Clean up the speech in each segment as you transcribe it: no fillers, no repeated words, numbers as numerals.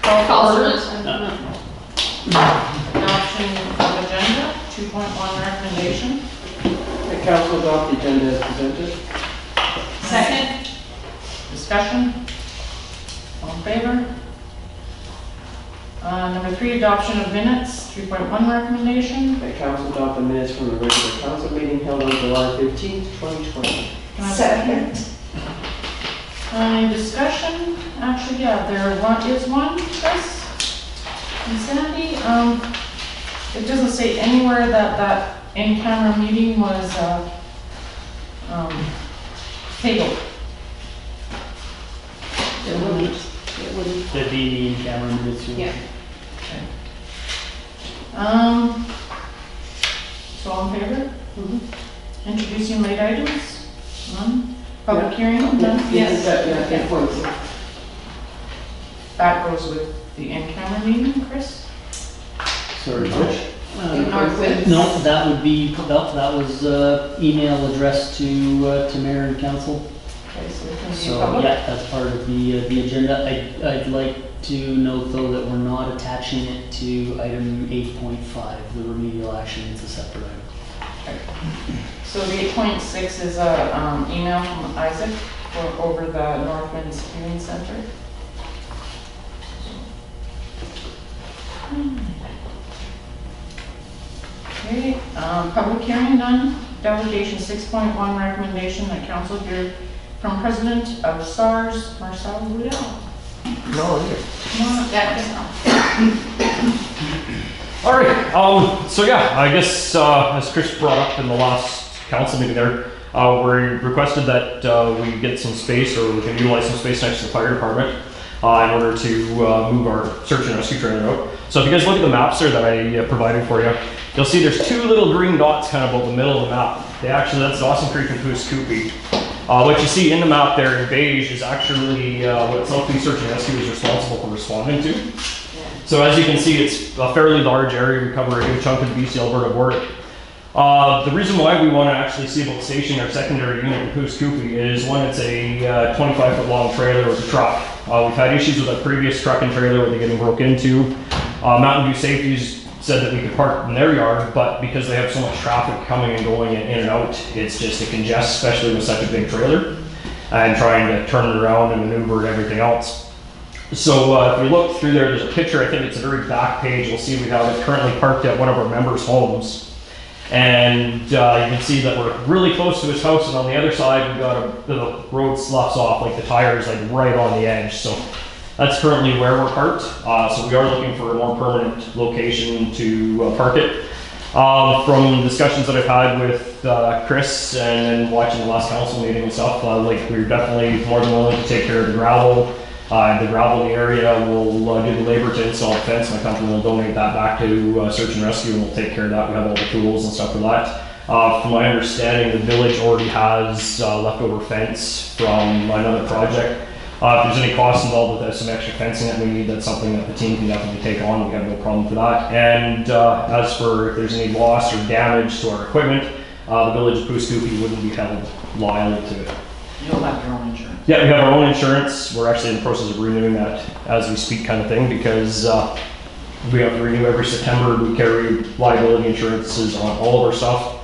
Call for it. Adoption of agenda, 2.1 recommendation. The council adopt the agenda as presented. Second. Discussion. All in favor? Number 3, adoption of minutes, 3.1 recommendation. The council adopt the minutes from the regular council meeting held on July 15th, 2020. Can I have a Second. Any discussion? Actually, yeah, there is one, Chris and Sandy. It doesn't say anywhere that that in-camera meeting was tabled. It wouldn't. There'd be in-camera minutes. Yeah. So all in favor? Introducing late items? None? Public hearing? None? Yes. Yeah, points. That goes with the in-camera meeting, Chris? Sorry, Northwoods. no, that would be, that was email addressed to mayor and council. Okay, so it's going to be So public? yeah, that's part of the agenda. I'd like to note though that we're not attaching it to item 8.5, the remedial action. It's a separate item. So the 8.6 is a email from Isaac over the Northwinds Hearing Center. Okay, public hearing none. Delegation 6.1 recommendation that council hear from President of SARS, Marcel Rudel. No, here. Come on up, All right, so yeah, I guess as Chris brought up in the last council meeting there, we requested that we get some space, or we can utilize some space next to the fire department in order to move our search and rescue trailer out. So if you guys look at the maps there that I provided for you, you'll see there's 2 little green dots kind of about the middle of the map. That's Dawson Creek and Poos Koopy. What you see in the map there in beige is actually what Southeast Search and Rescue is responsible for responding to. So as you can see, it's a fairly large area. We cover a good chunk of the BC Alberta border. The reason why we want to actually see about stationing our secondary unit in Poos Koopy is one, it's a 25-foot long trailer with a truck. We've had issues with a previous truck and trailer where they're getting broke into. Mountain View Safeties said that we could park in their yard, but because they have so much traffic coming and going in and out, it's just a congest, especially with such a big trailer, and trying to turn it around and maneuver and everything else. So if we look through there, there's a picture, I think it's a very back page, you'll see we have it currently parked at one of our members' homes. And you can see that we're really close to his house, and on the other side we've got the road sloughs off, like the tires like right on the edge. So that's currently where we're parked. So we are looking for a more permanent location to park it. From discussions that I've had with Chris and watching the last council meeting and stuff, like we're definitely more than willing to take care of the gravel. The gravel in the area, we'll do the labor to install the fence. My company will donate that back to search and rescue, and we'll take care of that. We have all the tools and stuff for that. From my understanding, the village already has leftover fence from another project. If there's any cost involved with some extra fencing that we need, that's something that the team can definitely take on. We have no problem for that. And as for if there's any loss or damage to our equipment, the village of Poos Koopy wouldn't be held liable to it. You'll have your own insurance. Yeah, we have our own insurance. We're actually in the process of renewing that as we speak, kind of thing, because we have to renew every September. We carry liability insurances on all of our stuff.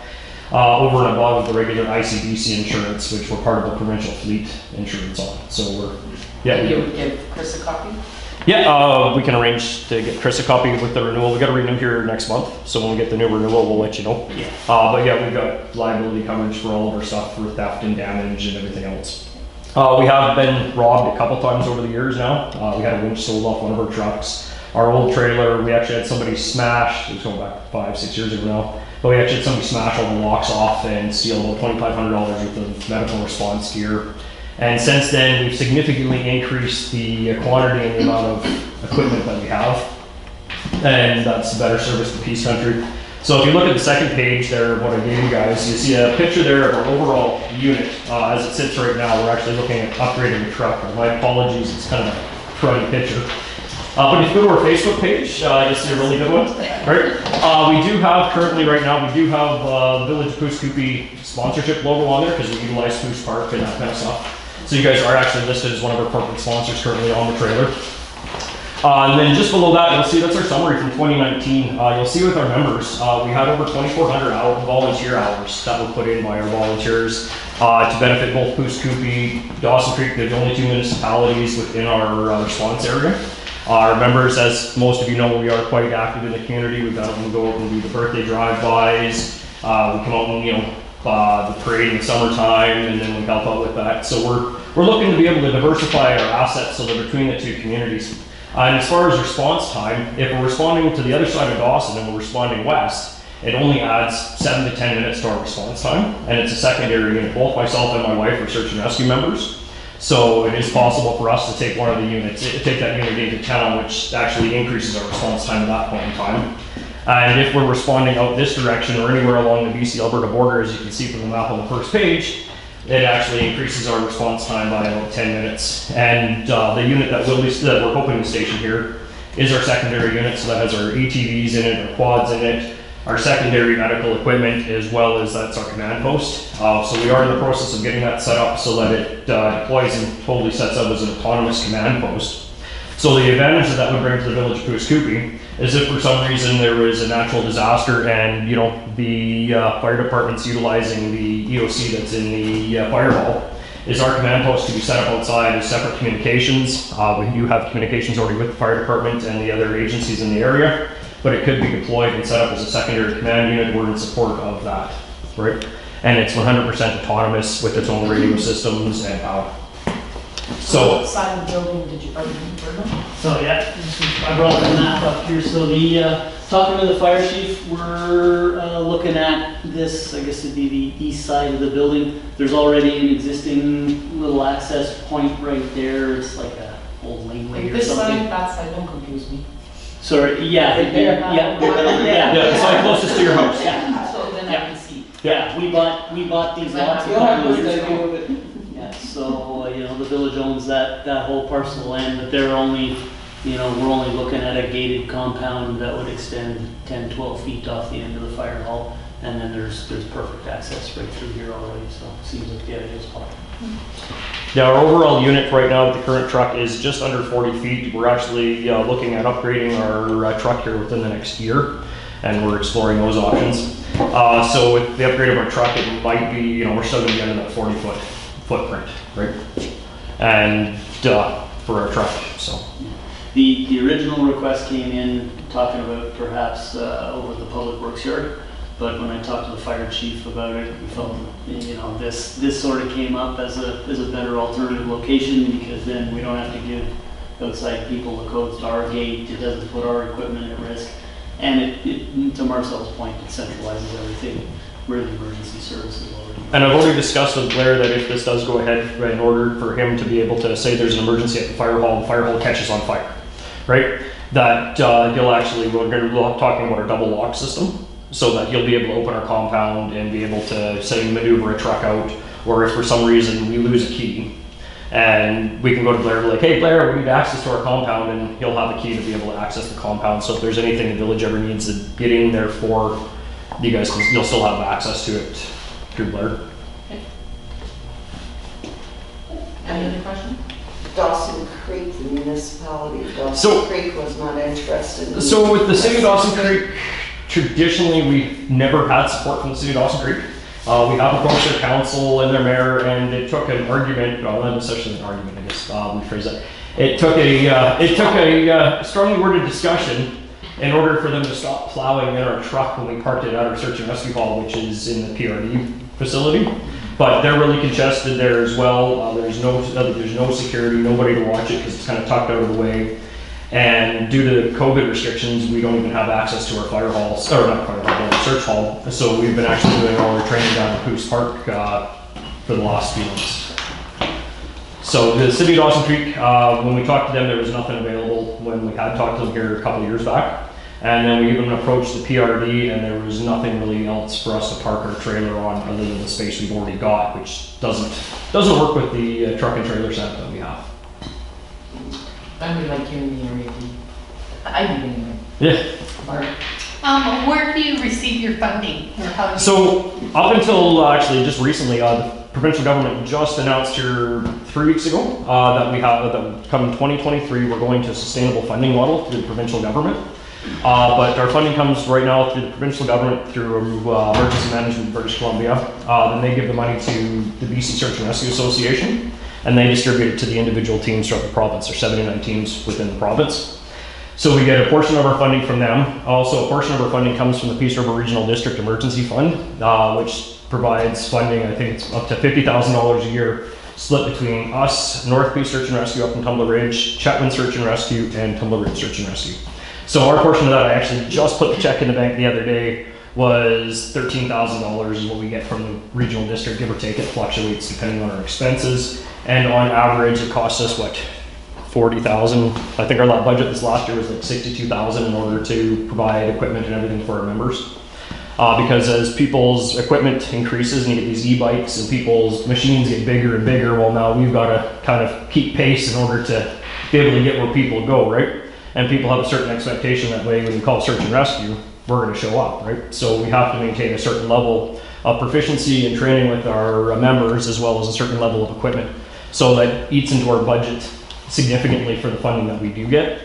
Over and above the regular ICBC insurance, which we're part of the provincial fleet insurance on. So we're, yeah. You would give Chris a copy? Yeah, we can arrange to get Chris a copy with the renewal. We got to renew here next month, so when we get the new renewal, we'll let you know. Yeah. But yeah, we've got liability coverage for all of our stuff for theft and damage and everything else. We have been robbed a couple times over the years now. We had a winch sold off one of our trucks. Our old trailer, we actually had somebody smash, it was going back 5-6 years ago now, but we actually had somebody smash all the locks off and steal about $2,500 worth of medical response gear. And since then, we've significantly increased the quantity and the amount of equipment that we have. And that's a better service to Peace Country. So if you look at the second page there, what I gave you guys, you see a picture there of our overall unit. As it sits right now, we're actually looking at upgrading the truck. My apologies, it's kind of a cruddy picture. But if you go to our Facebook page, you'll see a really good one. Right? We do have, currently right now, we do have Village Poos Koopy sponsorship logo on there because we utilize Poos Park and that kind of stuff. So you guys are actually listed as one of our corporate sponsors currently on the trailer. And then just below that, you'll see that's our summary from 2019. You'll see with our members, we had over 2,400 volunteer hours that were put in by our volunteers to benefit both Pouce Coupe, Dawson Creek. They're the only 2 municipalities within our response area. Our members, as most of you know, we are quite active in the community. We've got them go out and do the birthday drive-bys. We come out and, the parade in the summertime, and then we help out with that. So we're looking to be able to diversify our assets so they're between the 2 communities. And as far as response time, if we're responding to the other side of Dawson and we're responding west, it only adds 7 to 10 minutes to our response time, and it's a secondary unit. Both myself and my wife are search and rescue members, so it is possible for us to take one of the units, take that unit into town, which actually increases our response time at that point in time. And if we're responding out this direction or anywhere along the BC-Alberta border, as you can see from the map on the first page, it actually increases our response time by about 10 minutes. And the unit that we're hoping to station here is our secondary unit, so that has our ATVs in it, our quads in it, our secondary medical equipment, as well as that's our command post. So we are in the process of getting that set up so that it deploys and totally sets up as an autonomous command post. So the advantage that would bring to the village of Pouce Coupe is if for some reason there is a natural disaster and the fire department's utilizing the EOC that's in the fire hall, is our command post to be set up outside as separate communications. We do have communications already with the fire department and the other agencies in the area, but it could be deployed and set up as a secondary command unit. We're in support of that, right? And it's 100% autonomous with its own radio systems and power. So what side of the building did you, So yeah, I brought the map up here. So talking to the fire chief, we're looking at this, I guess it'd be the east side of the building. There's already an existing little access point right there. It's like a old laneway or this something. side, that side, don't confuse me. Sorry, yeah, yeah. it's like closest to your house. Yeah. So then I can see. Yeah, we bought these lots a You'll have couple of to years deal ago. with it. Yeah, so, the village owns that whole parcel of land, but they're only, we're only looking at a gated compound that would extend 10, 12 feet off the end of the fire hall. And then there's perfect access right through here already, so it seems like the ideal spot. Yeah, our overall unit right now with the current truck is just under 40 feet. We're actually looking at upgrading our truck here within the next year, and we're exploring those options. So with the upgrade of our truck, it might be, we're still going to be under that 40-foot footprint, right? And for our truck, so. The original request came in talking about perhaps over the public works yard, but when I talked to the fire chief about it, we felt, this sort of came up as a better alternative location, because then we don't have to give outside people the codes to our gate. It doesn't put our equipment at risk, and it to Marcel's point, it centralizes everything where the emergency services already. And I've already discussed with Blair that if this does go ahead, in order for him to be able to say there's an emergency at the fire hall catches on fire, right? That he'll actually, we're going to be talking about our double lock system, so that he'll be able to open our compound and be able to, say, maneuver a truck out, or if for some reason we lose a key, and we can go to Blair and be like, hey Blair, we need access to our compound, and he'll have a key to be able to access the compound. So if there's anything the village ever needs to get in there for, you'll still have access to it through Blair. Any other question? Dawson Creek, the municipality of Dawson So- Creek was not interested in. So with the city of Dawson Creek, traditionally we've never had support from the city of Dawson Creek. We have approached their council and their mayor, and it took an argument, well, not necessarily an argument, I guess, rephrase that. It took a strongly worded discussion in order for them to stop plowing in our truck when we parked it at our search and rescue hall, which is in the PRD facility. But they're really congested there as well. There's no security, nobody to watch it because it's kind of tucked out of the way. And due to COVID restrictions, we don't even have access to our fire halls, or not fire hall, but search hall. So we've been actually doing all our training down at Pouce Park for the last few months. So the city of Dawson Creek, when we talked to them, there was nothing available when we had talked to them here a couple of years back. And then we even approached the PRD, and there was nothing really else for us to park our trailer on other than the space we've already got, which doesn't work with the truck and trailer setup that we have. I would like hearing the area. I do anyway. Yeah. Where do you receive your funding, or how do you? So up until actually just recently, provincial government just announced here 3 weeks ago that we have that come 2023 we're going to a sustainable funding model through the provincial government. But our funding comes right now through the provincial government through Emergency Management British Columbia. Then they give the money to the BC Search and Rescue Association, and they distribute it to the individual teams throughout the province. There's 79 teams within the province. So we get a portion of our funding from them. Also, a portion of our funding comes from the Peace River Regional District Emergency Fund, which provides funding, I think it's up to $50,000 a year, split between us, North Peace Search and Rescue up in Tumbler Ridge, Chetwynd Search and Rescue, and Tumbler Ridge Search and Rescue. So our portion of that, I actually just put the check in the bank the other day, was $13,000 is what we get from the regional district, give or take. It fluctuates depending on our expenses. And on average, it costs us, what, $40,000. I think our budget this last year was like $62,000 in order to provide equipment and everything for our members. Because as people's equipment increases and you get these e-bikes and people's machines get bigger and bigger, well now we've got to kind of keep pace in order to be able to get where people go, right? And people have a certain expectation that way when you call search and rescue, we're going to show up, right? So we have to maintain a certain level of proficiency and training with our members as well as a certain level of equipment. So that eats into our budget significantly for the funding that we do get.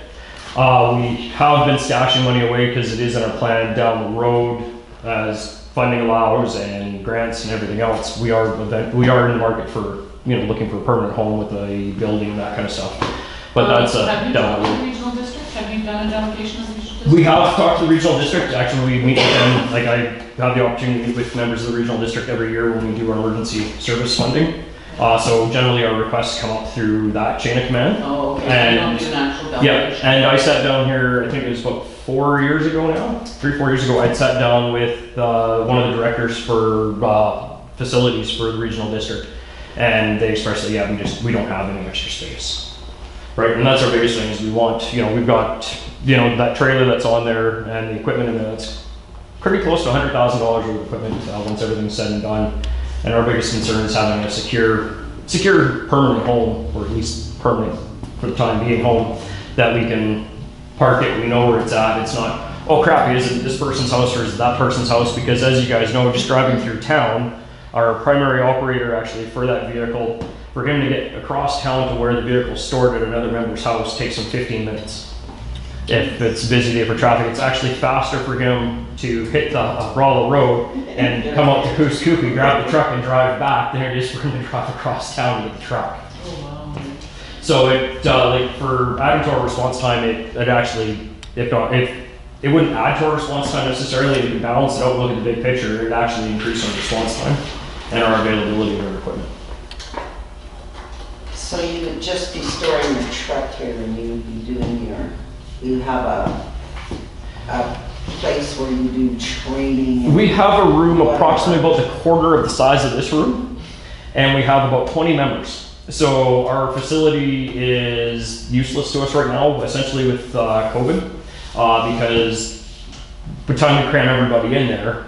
We have been stashing money away because it is in our plan down the road as funding allows and grants and everything else. We are in the market for, looking for a permanent home with a building and that kind of stuff. But that's have you down talked the to road. the regional district? Have you done a delegation of the regional district? We have talked to the regional district. Actually, we meet with them. Like I have the opportunity to meet with members of the regional district every year when we do our emergency service funding. So generally our requests come up through that chain of command. Oh, okay, And- you don't do an actual Yeah, delegation? and I sat down here, I think it was about 4 years ago now, 3-4 years ago, I'd sat down with one of the directors for facilities for the regional district, and they expressed that, yeah, we don't have any extra space. Right, and that's our biggest thing is we want, we've got, that trailer that's on there and the equipment in there, it's pretty close to $100,000 worth of equipment once everything's said and done. And our biggest concern is having a secure permanent home, or at least permanent for the time being home, that we can park it, we know where it's at. It's not, oh crap, is it this person's house or is it that person's house? Because as you guys know, just driving through town, our primary operator actually for that vehicle, for him to get across town to where the vehicle's stored at another member's house takes him 15 minutes. If it's a busy day for traffic, it's actually faster for him to hit the Rolla Road and come up to Coos Coopy, grab the truck and drive back than it is for him to drive across town to get the truck. Oh, wow. So it, like for adding to our response time, it actually, if it wouldn't add to our response time necessarily, if you balance it out, look at the big picture, it'd actually increase our response time and our availability of our equipment. So you would just be storing your truck here and you would be doing you have a place where you do training? And We have a room whatever. approximately about the quarter of the size of this room, and we have about 20 members. So our facility is useless to us right now, essentially with COVID, because by the time we cram everybody in there,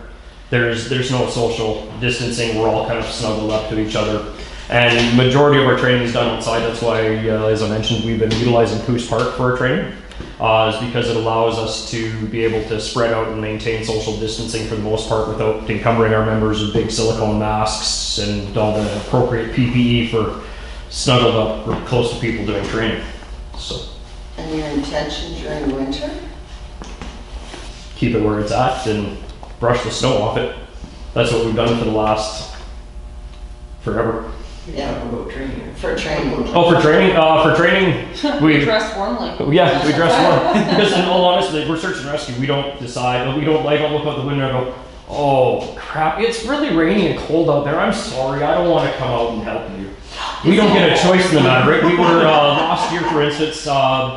there's no social distancing. We're all kind of snuggled up to each other. And majority of our training is done outside. That's why, as I mentioned, we've been utilizing Coos Park for our training, is because it allows us to be able to spread out and maintain social distancing for the most part without encumbering our members with big silicone masks and all the appropriate PPE for snuggled up or close to people doing training. So And your intention during winter? keep it where it's at and brush the snow off it. That's what we've done for the last forever. Yeah, About training. for training. Oh, for training, we Dress warmly. Yeah, we dress warm. Because in all honesty, we're search and rescue. We don't decide. I don't look out the window and go, oh crap, it's really rainy and cold out there. I'm sorry, I don't want to come out and help you. We don't get a choice in the matter, right? We were last year, for instance,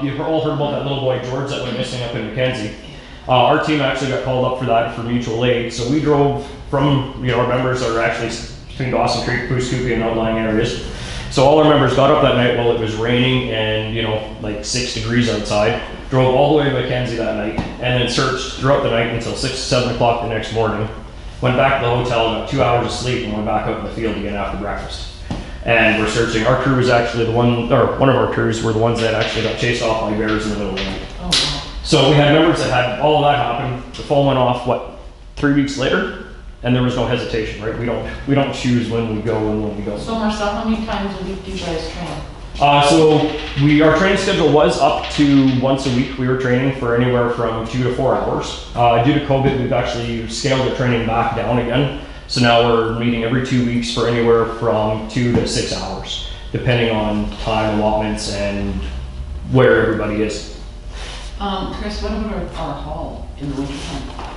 you've all heard about that little boy George that went missing up in Mackenzie. Our team actually got called up for that for mutual aid. So we drove from, our members are actually between Dawson Creek, Coos Coopy, and outlying areas. So all our members got up that night while it was raining and, like 6 degrees outside, drove all the way to Mackenzie that night, and then searched throughout the night until 6 to 7 o'clock the next morning. Went back to the hotel, got 2 hours of sleep, and went back out in the field again after breakfast. And we're searching. Our crew was actually one of our crews were the ones that actually got chased off by bears in the middle of the night. Oh, wow. So we had members that had all of that happen. The phone went off, 3 weeks later? and there was no hesitation, right? We don't choose when we go and when we don't. So Marcel, how many times a week do you guys train? So our training schedule was up to once a week. We were training for anywhere from 2 to 4 hours. Due to COVID, we've actually scaled the training back down again. So now we're meeting every 2 weeks for anywhere from 2 to 6 hours, depending on time allotments and where everybody is. Chris, what about our hall in the wintertime?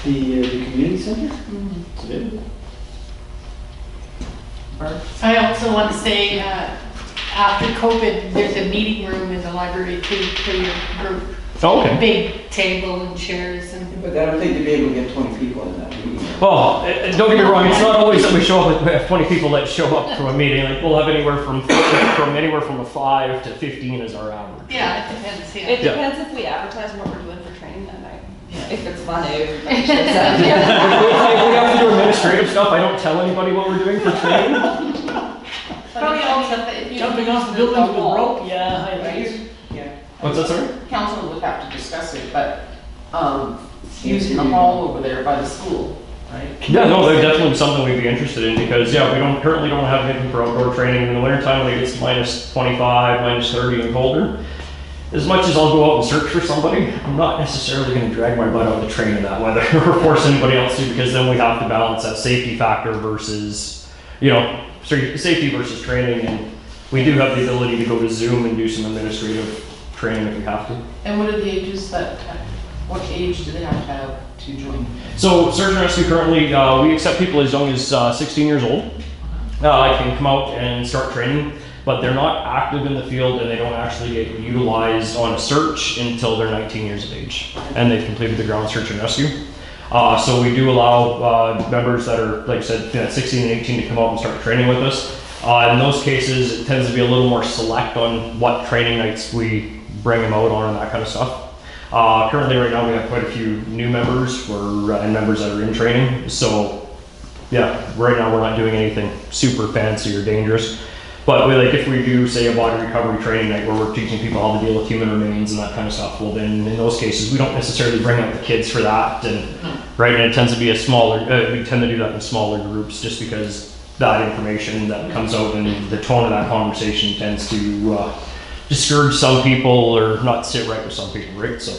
The community center? It's available. I also want to say, after COVID, there's a meeting room in the library too for your group. Oh, okay. Big table and chairs and. But I don't think they'd be able to get 20 people in that meeting. Well, don't get me wrong, it's not always that we show up with 20 people that show up from a meeting. Like, we'll have anywhere from a 5 to 15 as our average. Yeah, it depends, yeah. It depends if we advertise what we're doing for training that night. Yeah. If it's fun, everybody shows up. If we have to do administrative stuff, I don't tell anybody what we're doing for training. Probably also if you. Jumping off the buildings with rope, yeah, I Right. Yeah. What's that, sorry? Council would have to discuss it, but, using the hall over there by the school, right? Yeah, no, that's definitely something we'd be interested in because, yeah, we currently don't have anything for outdoor training. In the wintertime, when it gets minus 25, minus 30 and colder, as much as I'll go out and search for somebody, I'm not necessarily going to drag my butt out to train in that weather or force anybody else to, because then we have to balance that safety factor versus, safety versus training. And we do have the ability to go to Zoom and do some administrative training if we have to. And what are the ages what age do they have to join? So Search and Rescue currently, we accept people as young as 16 years old. Can come out and start training, but they're not active in the field and they don't actually get utilized on a search until they're 19 years of age and they've completed the ground search and rescue. So we do allow members that are, like I said, 16 and 18 to come out and start training with us. In those cases, it tends to be a little more select on what training nights we bring them out on and that kind of stuff. Currently right now we have quite a few new members and members that are in training. So yeah, right now we're not doing anything super fancy or dangerous. But if we do say a body recovery training night where we're teaching people how to deal with human remains and that kind of stuff, well then in those cases we don't necessarily bring out the kids for that. And right, and it tends to be we tend to do that in smaller groups just because that information that comes out and the tone of that conversation tends to discourage some people or not sit right with some people, right? So,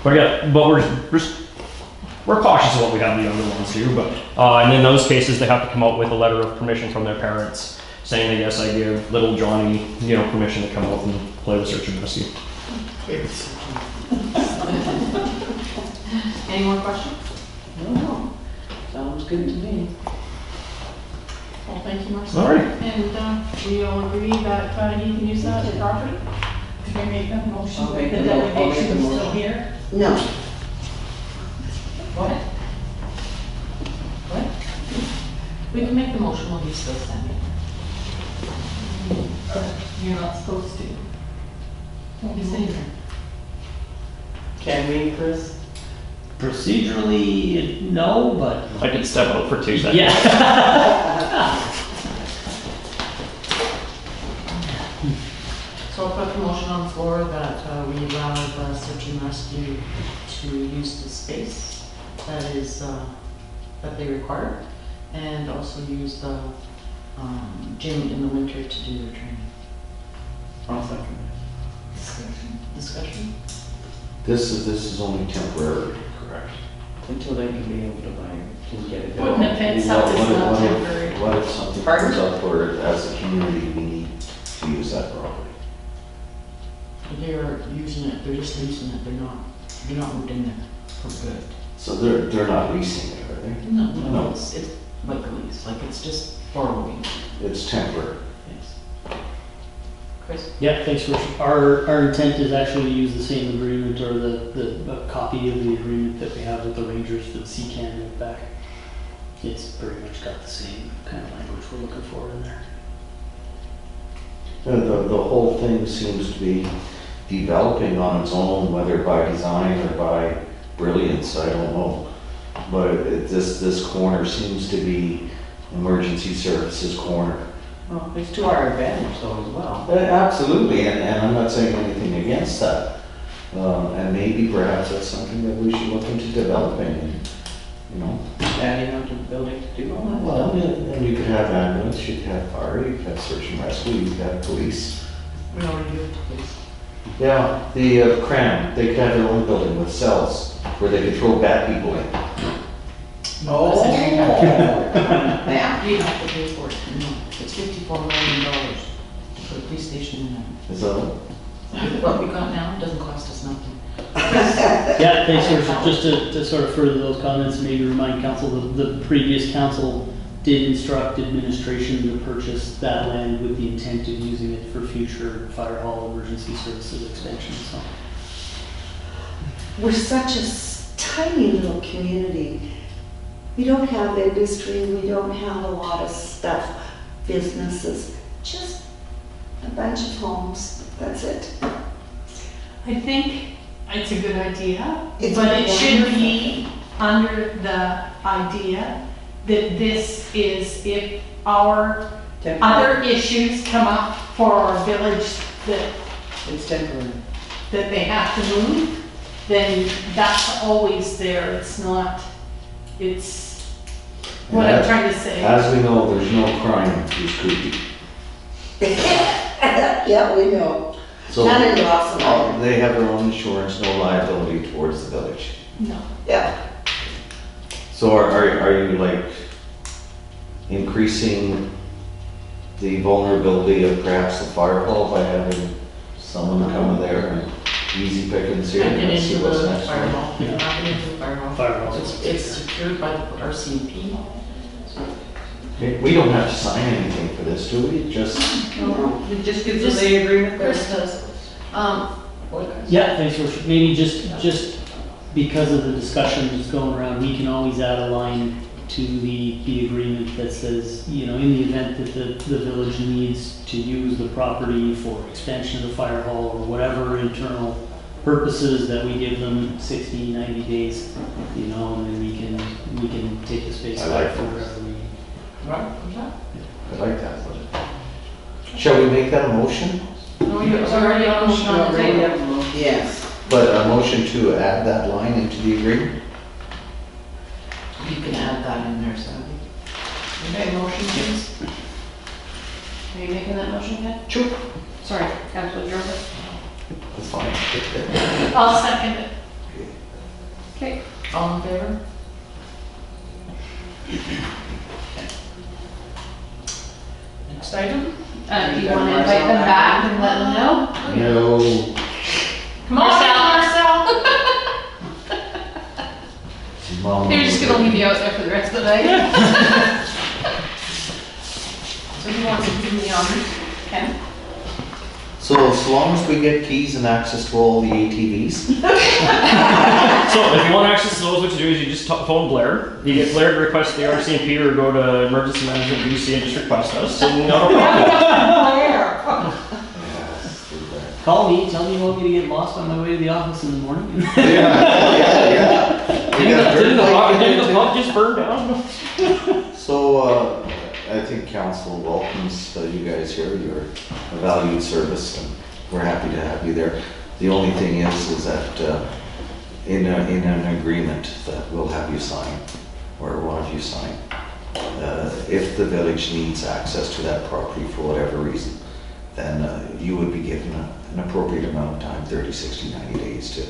but yeah, but we're cautious of what we have the younger ones do. But and in those cases, they have to come out with a letter of permission from their parents saying, "Yes, I give little Johnny, permission to come out and play with search and rescue." Any more questions? No. Sounds good to me. Well, thank you, Marcel. All right. And we all agree that he can use that property? Can we make that motion? I'll make The the mo- I'll make the delegation is still motion. here? No, What? What? We can make the motion while he's still standing. You're not supposed to. Don't be sitting there. Can we, Chris? Procedurally, no, but. I could step out for 2 seconds. Yeah. So I'll put the motion on the floor that we allow search and rescue to use the space that is, that they require, and also use the gym in the winter to do their training. I'll second. Discussion? This is only temporary, correct? Until they can be able to buy, can get it. Putting a fence up is not temporary. What if something Pardon? comes up where as a community we need to use that property? They're using it, they're just leasing it, they're not moved in there for good. So they're not leasing it, are they? No, it's like a lease, like it's just borrowing. It's temporary. Yes. Chris? Yeah, thanks, Rich. Our intent is actually to use the same agreement or the copy of the agreement that we have with the Rangers for the CCAN move back. It's pretty much got the same kind of language we're looking for in there. The whole thing seems to be developing on its own, whether by design or by brilliance, I don't know. But this corner seems to be emergency services corner. Well, it's to our advantage though as well. Absolutely, and I'm not saying anything against that. And maybe perhaps that's something that we should look into developing. you know? Adding onto the building to do all that. Well, and you could have ambulance, you could have fire, you could have search and rescue, you could have police. We already do it, please. Yeah, the cram, they could have their own building with cells where they could throw bad people in. Oh. Yeah. You have to pay for it. No, it's $54 million for the police station in there. Is that what? What we got now doesn't cost us nothing. Yeah, thanks, Your Worship. Just to sort of further those comments, maybe remind council, the previous council did instruct administration to purchase that land with the intent of using it for future fire hall emergency services expansion, so. We're such a tiny little community. We don't have industry, we don't have a lot of stuff, businesses, just a bunch of homes, that's it. I think it's a good idea, It's but it should wonderful. be under the idea that this is if our other issues come up for our village that It's temporary. they have to move, then that's always there. It's not, it's what I'm trying to say. As we know, there's no crime in Scooby. Yeah, we know. So Not in Dawson. they have their own insurance, no liability towards the village. No. Yeah. So are you like increasing the vulnerability of perhaps the fire hall by having someone come there and easy pickings here Can't get and see into what's the next? fire hall. Yeah. Not get into the fire hall. Fire hall. It's secured by the RCMP. Okay, we don't have to sign anything for this, do we? Just, It just gives us the agreement there. Chris does. Yeah, thanks, Your Worship. Maybe just because of the discussion that's going around, we can always add a line to the agreement that says, you know, in the event that the village needs to use the property for expansion of the fire hall or whatever internal purposes, that we give them 60, 90 days, you know, and then we can take the space I like back for that. whatever we. Right, what's that? I like that. Shall we make that a motion? No, it's already on the table. Yes. But a motion to add that line into the agreement? You can add that in there, Sandy. Okay, motion please. Are you making that motion, Ken? Sure. Sorry, Councilor Jordan. That's fine. I'll second it. Okay. All in favor? Next item? Do you want to invite them back and let them know? No. Come on, Marcel. Mom. They're just gonna leave you out there for the rest of the night. So who wants to do the honors? Ken? So as long as we get keys and access to all the ATVs? So if you want access to those, what you do is you just phone Blair. You get Blair to request the RCMP or go to Emergency Management UC and just request us. And no problem. Call me, tell me you want me to get lost on my way to the office in the morning. Yeah. Didn't the pump just burn down? So, I think council welcomes you guys here, you're a valued service, and we're happy to have you there. The only thing is that in an agreement that we'll have you sign, or one of you sign, if the village needs access to that property for whatever reason, then you would be given an appropriate amount of time, 30, 60, 90 days to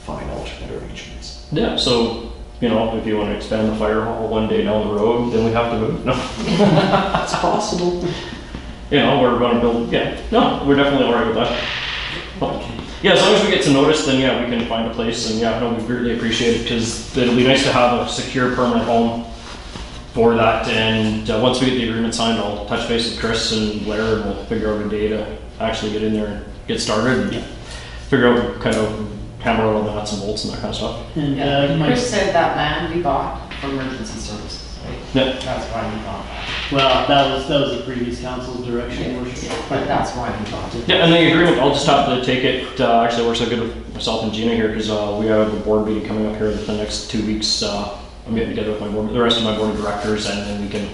find alternate arrangements. Yeah, so, you know, if you want to expand the fire hall one day down the road, then we have to move. No. It's possible. You know, we're going to build, yeah, no, we're definitely all right with that. Yeah, as long as we get some notice, then yeah, we can find a place, and yeah, no, we really appreciate it, because it'll be nice to have a secure permanent home for that, and once we get the agreement signed, I'll touch base with Chris and Blair, and we'll figure out a day to actually get in there and get started, and figure out kind of hammer out all the nuts and bolts and that kind of stuff. And Chris said that land we bought for emergency services, right? Yeah. That's why we bought that. well, that was the previous council's direction, Your Worship. But that's why we bought it. Yeah, and the agreement, I'll just have to take it, actually it works out good with myself and Gina here, because we have a board meeting coming up here in the next 2 weeks. I'm getting together with the rest of my board of directors, and then we can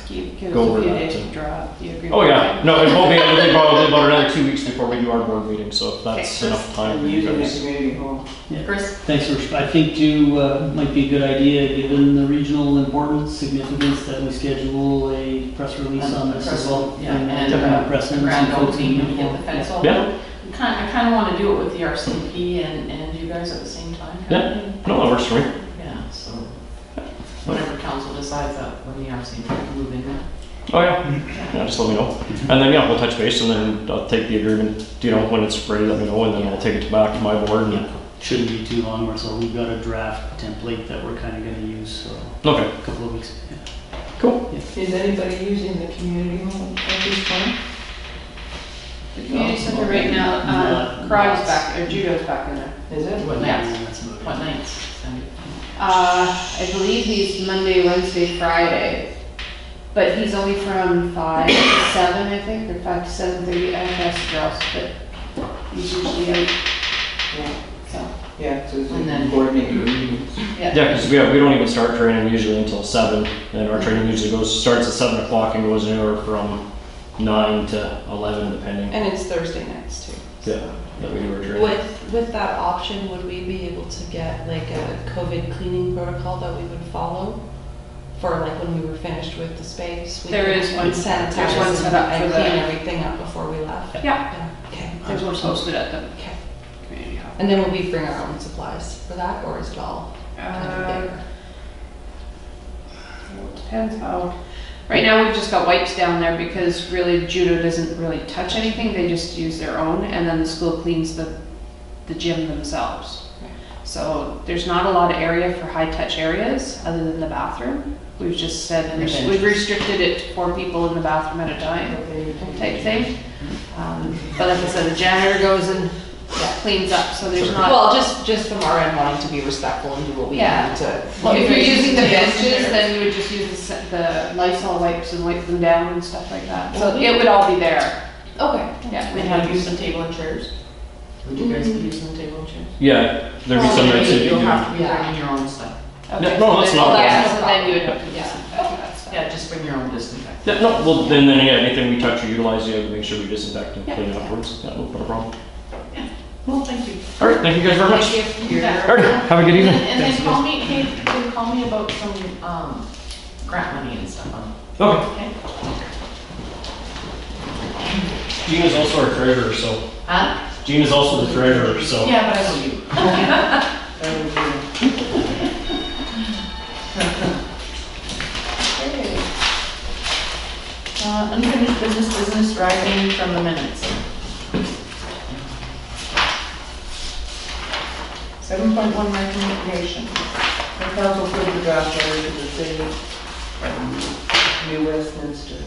Give us Go a over few that days and- to draw the agreement. Oh, yeah, no, it won't be, it'll be probably about another 2 weeks before we do our board meeting, so if that's enough time for And you using the guys. community hall. Chris? Thanks, for I think too, might be a good idea, given the regional importance, significance, that we schedule a press release on this as well. Yeah, and press the and grand folks opening in and get the fence Yeah. open. Yeah. I kind of want to do it with the RCMP and you guys at the same time. kind of Yeah. thing. No, that works for me. Yeah, so whatever council decides that when the RCMP can move in there. Oh, yeah, just let me know. And then, yeah, we'll touch base and then I'll take the agreement, you know, when it's ready, let me know, and then I'll take it back to my board and, Shouldn't be too long, or so we've got a draft template that we're kind of gonna use, so okay, a couple of weeks. Yeah. cool. Is anybody using the community hall at this point? The community center right now, karate's back, or judo's back in there. Is it? What Yeah. nights? That's about it. What nights? Sandy? I believe he's Monday, Wednesday, Friday, but he's only from 5 to 7, I think, or 5 to 7:30. I have asked girls, but he's usually out. Yeah. So, Yeah, so it's And then- coordinated meetings. yeah. Yeah, because we don't even start training usually until 7, and our training usually starts at 7 o'clock and goes anywhere from 9 to 11 depending. And it's Thursday nights too. Yeah, that we do our training. With that option, would we be able to get like a COVID cleaning protocol that we would follow? For like when we were finished with the space? We There could is one. sanitize There's one set up and for clean the- everything up before we left? Yeah, Yeah, okay. there's one posted at the Okay. community hall. And then will we bring our own supplies for that, or is it all kind of there? Depends how. Right now, we've just got wipes down there because really judo doesn't really touch anything. They just use their own, and then the school cleans the gym themselves. So there's not a lot of area for high-touch areas other than the bathroom. We've just said, we've restricted it to 4 people in the bathroom at a time type thing. But like I said, the janitor goes and cleans up, so there's not. Well, just from our end wanting to be respectful and do what we Yeah. can to. Well, if you're using the benches, then you would just use the Lysol wipes and wipe them down and stuff like that. So it would all be there. Okay. Yeah. We'd have using table and chairs. Would you guys be using the table and chairs? Yeah, there'd be some nights that you You'll do. have to be bringing your own stuff. Okay, No, that's so not- then- that's so no then you would have problem. to Yeah. disinfect that stuff. Yeah, just bring your own disinfectant. Yeah, no, well, then yeah, anything we touch or utilize, yeah, we make sure we disinfect and Yeah. clean afterwards. Yeah, no problem. Well, thank you. All right, thank you guys very much. Yeah. All right, have a good evening. And then call me, hey, then call me about some, grant money and stuff. Okay. Okay? Jean is also our treasurer, so. Huh? Jean is also the treasurer, so. Yeah, but I know you. Unfinished business rising from the minutes. 7.1 recommendation. The council put the draft letter to the city, New Westminster.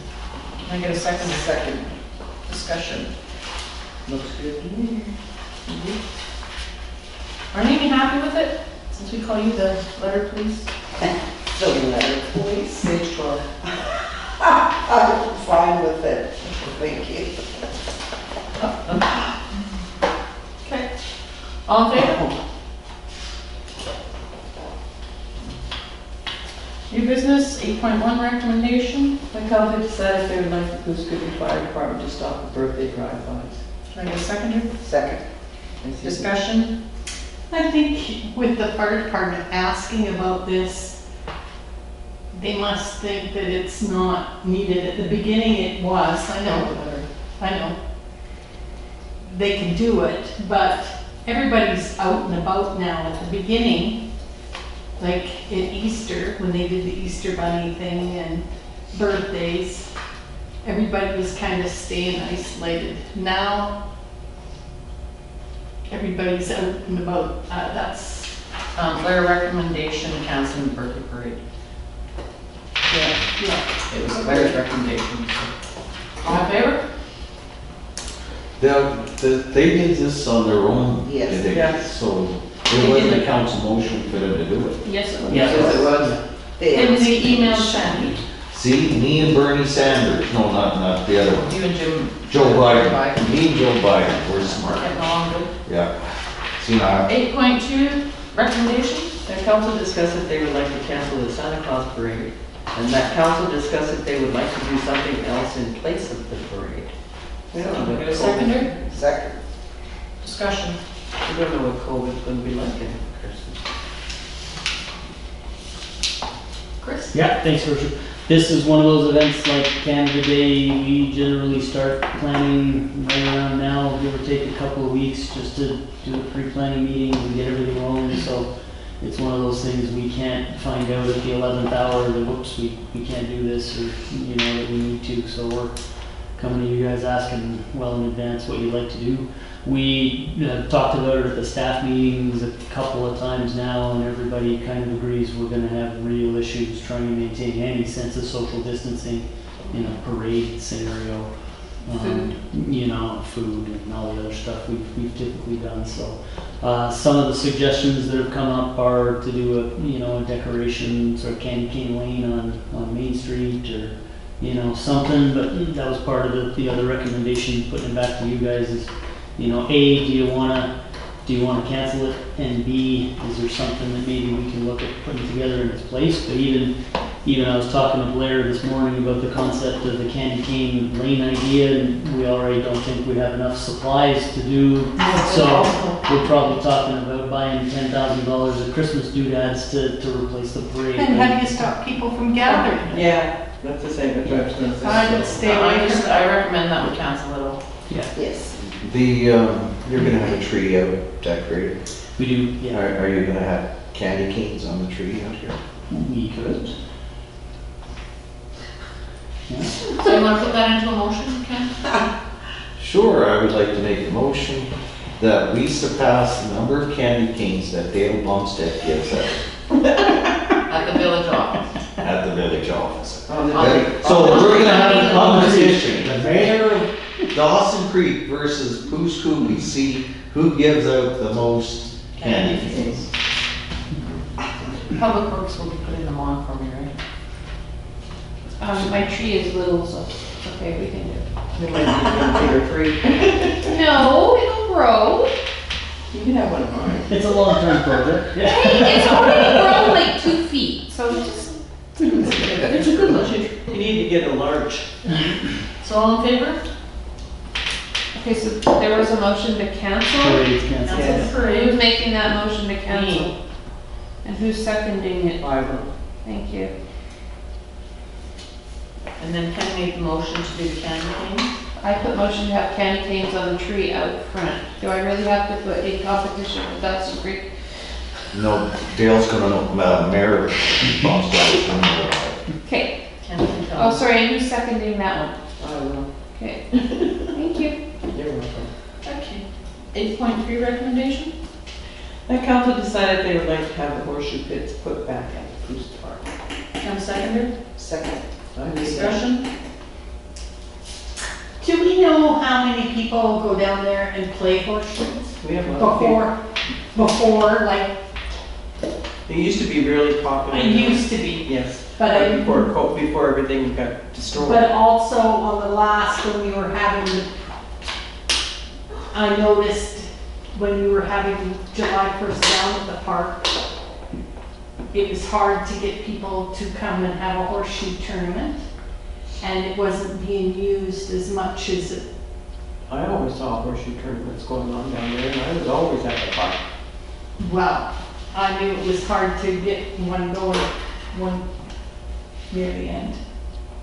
Can I get a second? Second. Discussion. Looks good to me. Aren't you happy with it? Since we call you the letter police? The letter, please. Page 12. I'm fine with it. Thank you. Okay. All in favor? New business, 8.1 recommendation. The council decided they would like the Goose Creek Fire Department to stop the birthday drive-bys. Can I get a seconder? Second. Discussion? I think with the fire department asking about this, they must think that it's not needed. At the beginning it was, I know. They can do it, but everybody's out and about now. At the beginning, like at Easter, when they did the Easter bunny thing and birthdays, everybody was kind of staying isolated. Now, everybody's out and about. That's, Their recommendation, canceling the birthday parade. yeah. It was Claire's recommendation. All in favor? They did this on their own. Yes. did they? Yes. So it wasn't a council motion for them to do it. Yes, it was. Yeah. Yes, it was. And they emailed Sandy. See, me and Bernie Sanders, no, not the other one. You and Jim. Joe Biden, me and Joe Biden, we're smart. Getting along good. Yeah. See, now, 8.2, recommendation. The council discussed that they would like to cancel the Santa Claus parade And that council discussed if they would like to do something else in place of the parade. Get a seconder? Second. Discussion. We don't know what COVID's gonna be like in Christmas. Chris? Yeah, thanks, Worship. This is one of those events like Canada Day, we generally start planning right around now, give or take a couple of weeks, just to do a pre-planning meeting and get everything rolling, so it's one of those things we can't find out at the 11th hour that, whoops, we can't do this, or, you know, that we need to, so we're coming to you guys asking well in advance what you'd like to do. We talked about it at the staff meetings a couple of times now, and everybody kind of agrees we're gonna have real issues trying to maintain any sense of social distancing in a parade scenario. You know, food and all the other stuff we've typically done, so. Some of the suggestions that have come up are to do a decoration, sort of candy cane lane on Main Street, or, you know, something, but that was part of the other recommendation, putting it back to you guys is, you know, A, do you wanna cancel it? And B, is there something that maybe we can look at putting together in its place? But even I was talking to Blair this morning about the concept of the candy cane lane idea, and we already don't think we have enough supplies to do. So we're probably talking about buying $10,000 of Christmas doodads to replace the parade. And how do you stop people from gathering? Yeah, that's the same, that's what I was gonna say. I would stay away from I recommend that we cancel it all. Yes. You're gonna have a tree out decorated. We do, yeah. Are you gonna have candy canes on the tree out here? We could. Yeah. So you want to put that into a motion, Ken? Sure, I would like to make a motion that we surpass the number of candy canes that Dale Bumstead gives out At the village office. at the village office. On the So we're gonna have a competition, the mayor of Dawson Creek versus Pooh Scooby, see who gives out the most candy canes. Public Works will be putting them on for me, right? My tree is little, so it's okay, we can do it. It might be a bigger tree. No, it'll grow. You can have one of mine. It's a long-term project. Yeah. Hey, it's already grown like 2 feet, so just, It's a good one. You need to get a large. So all in favor? okay, so there was a motion to cancel. Parade's canceled. Yes. Who's making that motion to cancel? And who's seconding it? I will. Thank you. And then Ken made the motion to do the candy cane. I put motion to have candy canes on the tree out front. Do I really have to put a competition with Dawson Creek? No, Dale's gonna know, Mayor Bumstead is gonna know. Okay. Candy cane. Oh, sorry, and who's seconding that one? I will. Okay. Thank you. You're welcome. Okay. 8.3 recommendation? The council decided they would like to have the horseshoe pits put back at the police department. Ken seconded. Second. Discussion? Do we know how many people go down there and play horseshoes? We have a lot of people. Before, like, It used to be really popular. it used to be, Yes, but I, before everything got destroyed. but also on the last, when we were having, I noticed when we were having July 1st down at the park, it was hard to get people to come and have a horseshoe tournament, and it wasn't being used as much as it. I always saw horseshoe tournaments going on down there, and I was always at the park. Well, I knew it was hard to get one going, one near the end.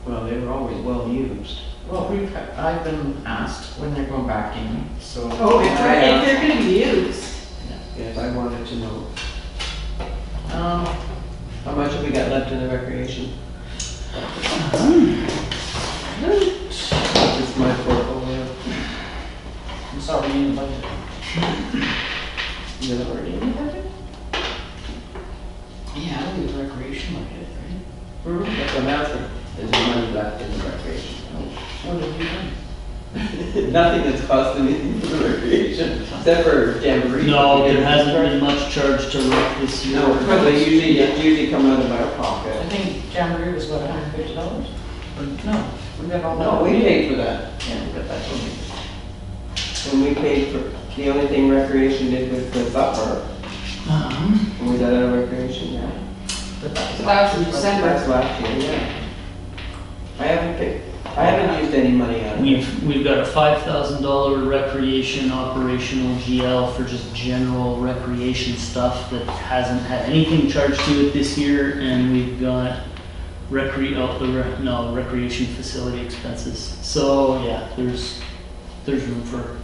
Well, they were always well used. Well, I've been asked when they're going back in, so. If they're gonna be used. Yes, I wanted to know. How much have we got left in the recreation? This is my portfolio. I'm sorry, in the budget. Is it already in the budget? Yeah, I think it's recreation budget, right? That's what I'm asking. Is there money left in the recreation? What have you done? Nothing that's cost anything for the recreation, except for jamboree. No, there hasn't been much charge to rec this year. No, but they usually come out of our I pocket. think Jamboree was what, $150? Or, no, we got all that. No, we paid for that. Yeah, we got that from you. When we paid for, the only thing recreation did was the supper. And we got out of recreation, yeah. But that was So that was in last- December. That's last year, yeah. I haven't used any money on it. We've got a $5,000 recreation operational GL for just general recreation stuff that hasn't had anything charged to it this year, and we've got recreation facility expenses. So yeah, there's room for,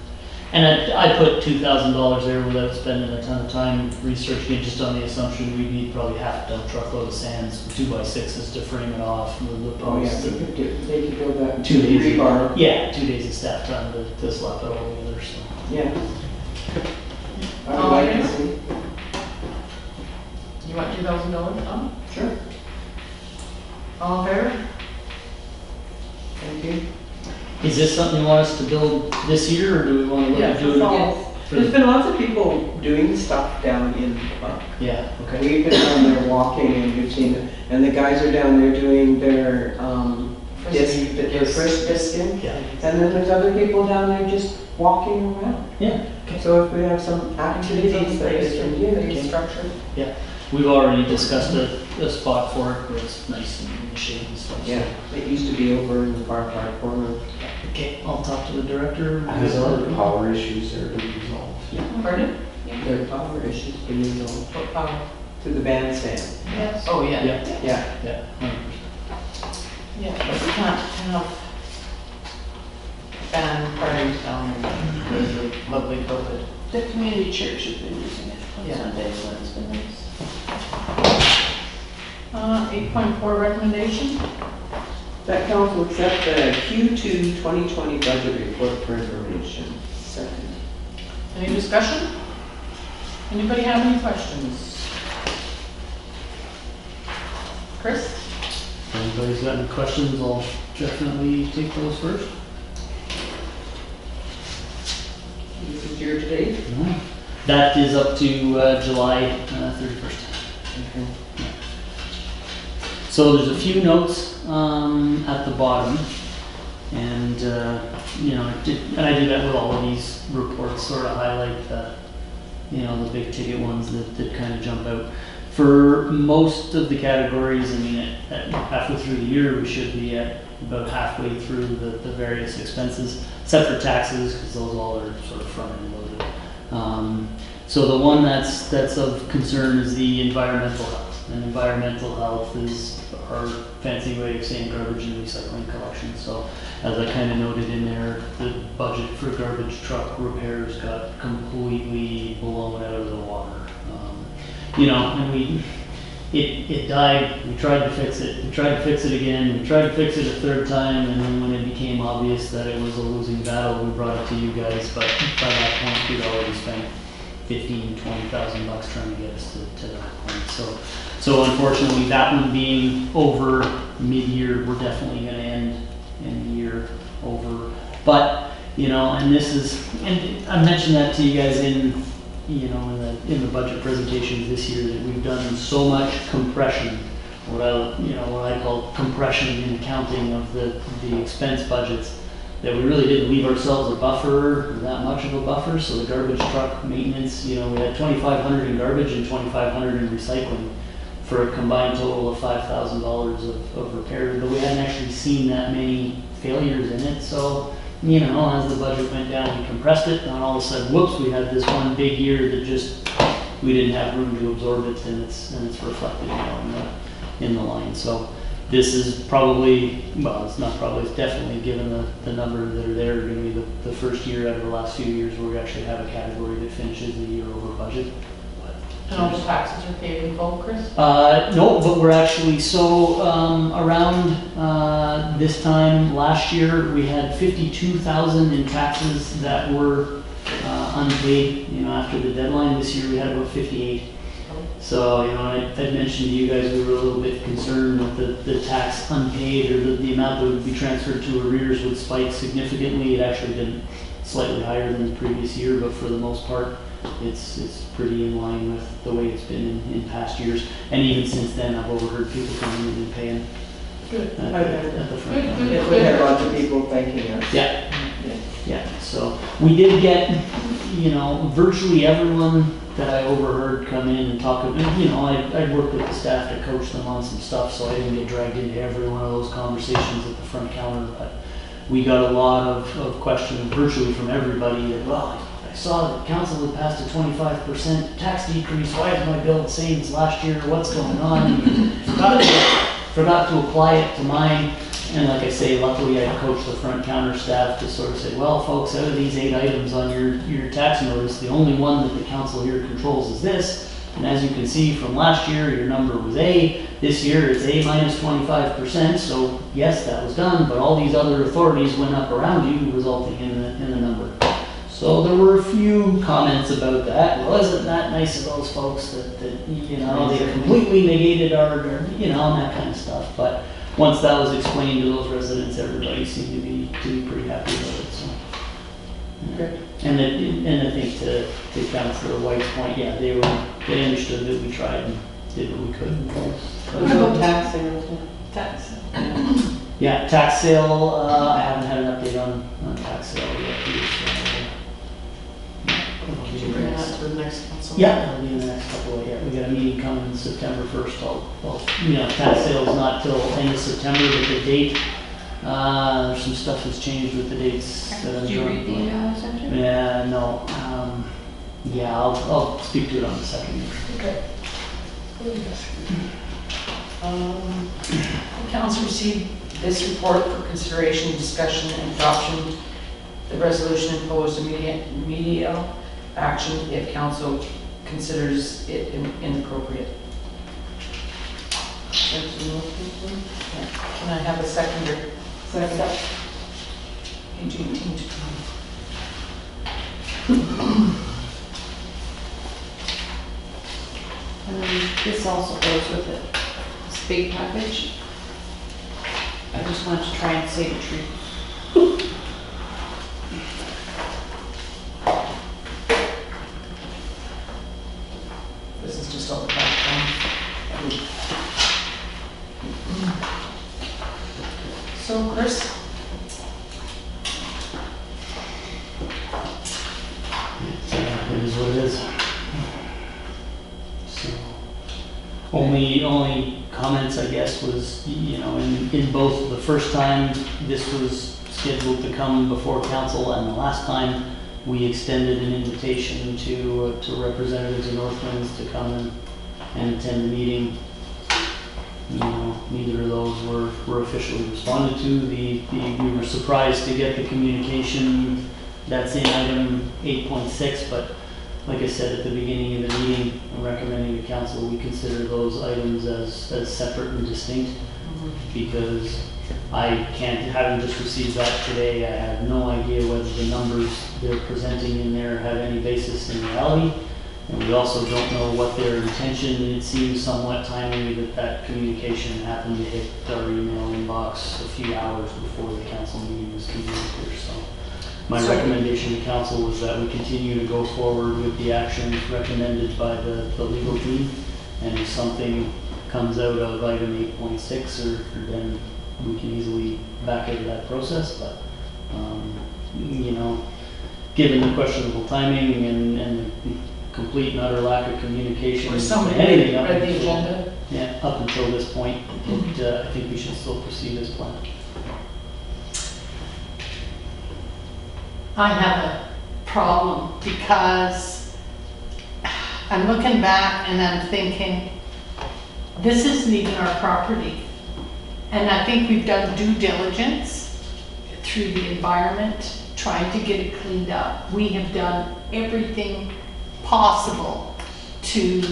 and I put $2,000 there without spending a ton of time researching it, just on the assumption we'd need probably half a dump truckload of sands, 2x6s to frame it off, and the Oh, yeah, posts. they could build that. 2 days. Rebar. Yeah, 2 days of staff time to slap it all together, so. Yeah. I Oh, would like yeah. to see. You want $2,000, Tom? Sure. All in favor? Thank you. Is this something you want us to build this year, or do we want to look at doing it? There's been lots of people doing stuff down in the park. Yeah, okay. We've been down there walking and we've seen it, and the guys are down there doing their, frisbee. Yeah. And then there's other people down there just walking around. Yeah. So if we have some activities that they can do. Pretty structured. We've already discussed a spot for it where it's nice and in the shade and stuff. so- Yeah, it used to be over in the far corner. Okay, I'll talk to the director. Has our power issues there been resolved? Pardon? Their power issues been resolved What power? to the bandstand. Yes. Oh, yeah. Yeah, Yeah. yeah, 100%. Yeah, but we can't have band parties down there because of lovely COVID. The community church has been using it on Yeah. Sundays, so it's been nice. 8.4 recommendation. That council accept the Q2 2020 budget report for information. Second. Any discussion? Anybody have any questions? Chris? If anybody's got any questions, I'll definitely take those first. This is year to date. That is up to July 31st. Okay. So there's a few notes at the bottom, and and I do that with all of these reports, sort of highlight the big ticket ones that kind of jump out. For most of the categories, I mean, at halfway through the year, we should be at about halfway through the various expenses, except for taxes, because those all are sort of front-end loaded. So the one that's of concern is the environmental health. And environmental health is our fancy way of saying garbage and recycling collection. So as I kind of noted in there, the budget for garbage truck repairs got completely blown out of the water. And it died. We tried to fix it. We tried to fix it again. We tried to fix it a third time, and then when it became obvious that it was a losing battle, we brought it to you guys. But by that point, we'd already spent $15,000-$20,000 trying to get us to that point. So unfortunately, that one being over mid-year, we're definitely going to end the year over. But and this is, and I mentioned that to you guys in the budget presentations this year, that we've done so much compression, what I call compression in accounting of the expense budgets, that we really didn't leave ourselves a buffer, or that much of a buffer. So the garbage truck maintenance, we had $2,500 in garbage and $2,500 in recycling, for a combined total of $5,000 of repair, but we hadn't actually seen that many failures in it. So, as the budget went down, we compressed it, and all of a sudden, whoops, we had this one big year that just, we didn't have room to absorb it, and it's reflected in the line. So this is probably, well, it's not probably, it's definitely, given the number that are there, going to be the first year out of the last few years where we actually have a category that finishes the year over budget. And all the taxes are paid in full, Chris? No, but we're actually, around this time last year, we had 52,000 in taxes that were unpaid, after the deadline. This year we had about 58. So, I'd mentioned to you guys, we were a little bit concerned that the tax unpaid, or the amount that would be transferred to arrears, would spike significantly. It actually been slightly higher than the previous year, but for the most part, it's pretty in line with the way it's been in past years. And even since then, I've overheard people coming in and paying Good. at the front. Yes, we had lots of people thanking us. Yeah. So we did get you know, virtually everyone that I overheard come in and talk, and, you know, I worked with the staff to coach them on some stuff, so I didn't get dragged into every one of those conversations at the front counter, but we got a lot of questions virtually from everybody that, well, I saw that council had passed a 25% tax decrease, why is my bill the same as last year, what's going on? Forgot to apply it to mine. And like I say, luckily I coached the front counter staff to sort of say, well, folks, out of these 8 items on your tax notice, the only one that the council here controls is this. And as you can see from last year, your number was A. This year it's A minus 25%. So yes, that was done, but all these other authorities went up around you, resulting in the number. So there were a few comments about that. Well, isn't that nice of those folks that you know, they completely negated our, you know, and that kind of stuff. But once that was explained to those residents, everybody seemed to be pretty happy about it. So, yeah. And I think to Councillor White's point, yeah, they understood that we tried and did what we could. What about tax sales? That's, Yeah, tax sale. I haven't had an update on tax sale yet. Could you bring that to the next council? Yeah, it'll be in the next couple of, yeah, we got a meeting coming September 1st. I'll, you know, tax sale's not till end of September, but the date, there's some stuff that's changed with the dates. Did you read the email I sent you? Yeah, no, yeah, I'll speak to it on the second. Okay. council received This report for consideration, discussion, and adoption. The resolution imposed immediate action if council considers it inappropriate. Can I have a seconder? Second. Page 18 to come. And then this also goes with it, this big package. I just wanted to try and save a tree. This is just all the background. So, Chris? It is what it is. So, only comments, I guess, was, you know, in both the first time this was scheduled to come before council and the last time we extended an invitation to representatives of Northlands to come and attend the meeting. You know, neither of those were officially responded to. We were surprised to get the communication that's in item 8.6, but like I said at the beginning of the meeting, I'm recommending to council we consider those items as separate and distinct, because having just received that today, I have no idea whether the numbers they're presenting in there have any basis in reality. And we also don't know what their intention, and it seems somewhat timely that communication happened to hit our email inbox a few hours before the council meeting was convened here. So my recommendation to council was that we continue to go forward with the actions recommended by the legal team. And if something comes out of item 8.6, then we can easily back out of that process. But, you know, given the questionable timing and complete and utter lack of communication. Or somebody anything read the agenda? Yeah, up until this point, I think we should still proceed as planned. I have a problem because I'm looking back and I'm thinking, this isn't even our property. And I think we've done due diligence through the environment, trying to get it cleaned up. We have done everything possible to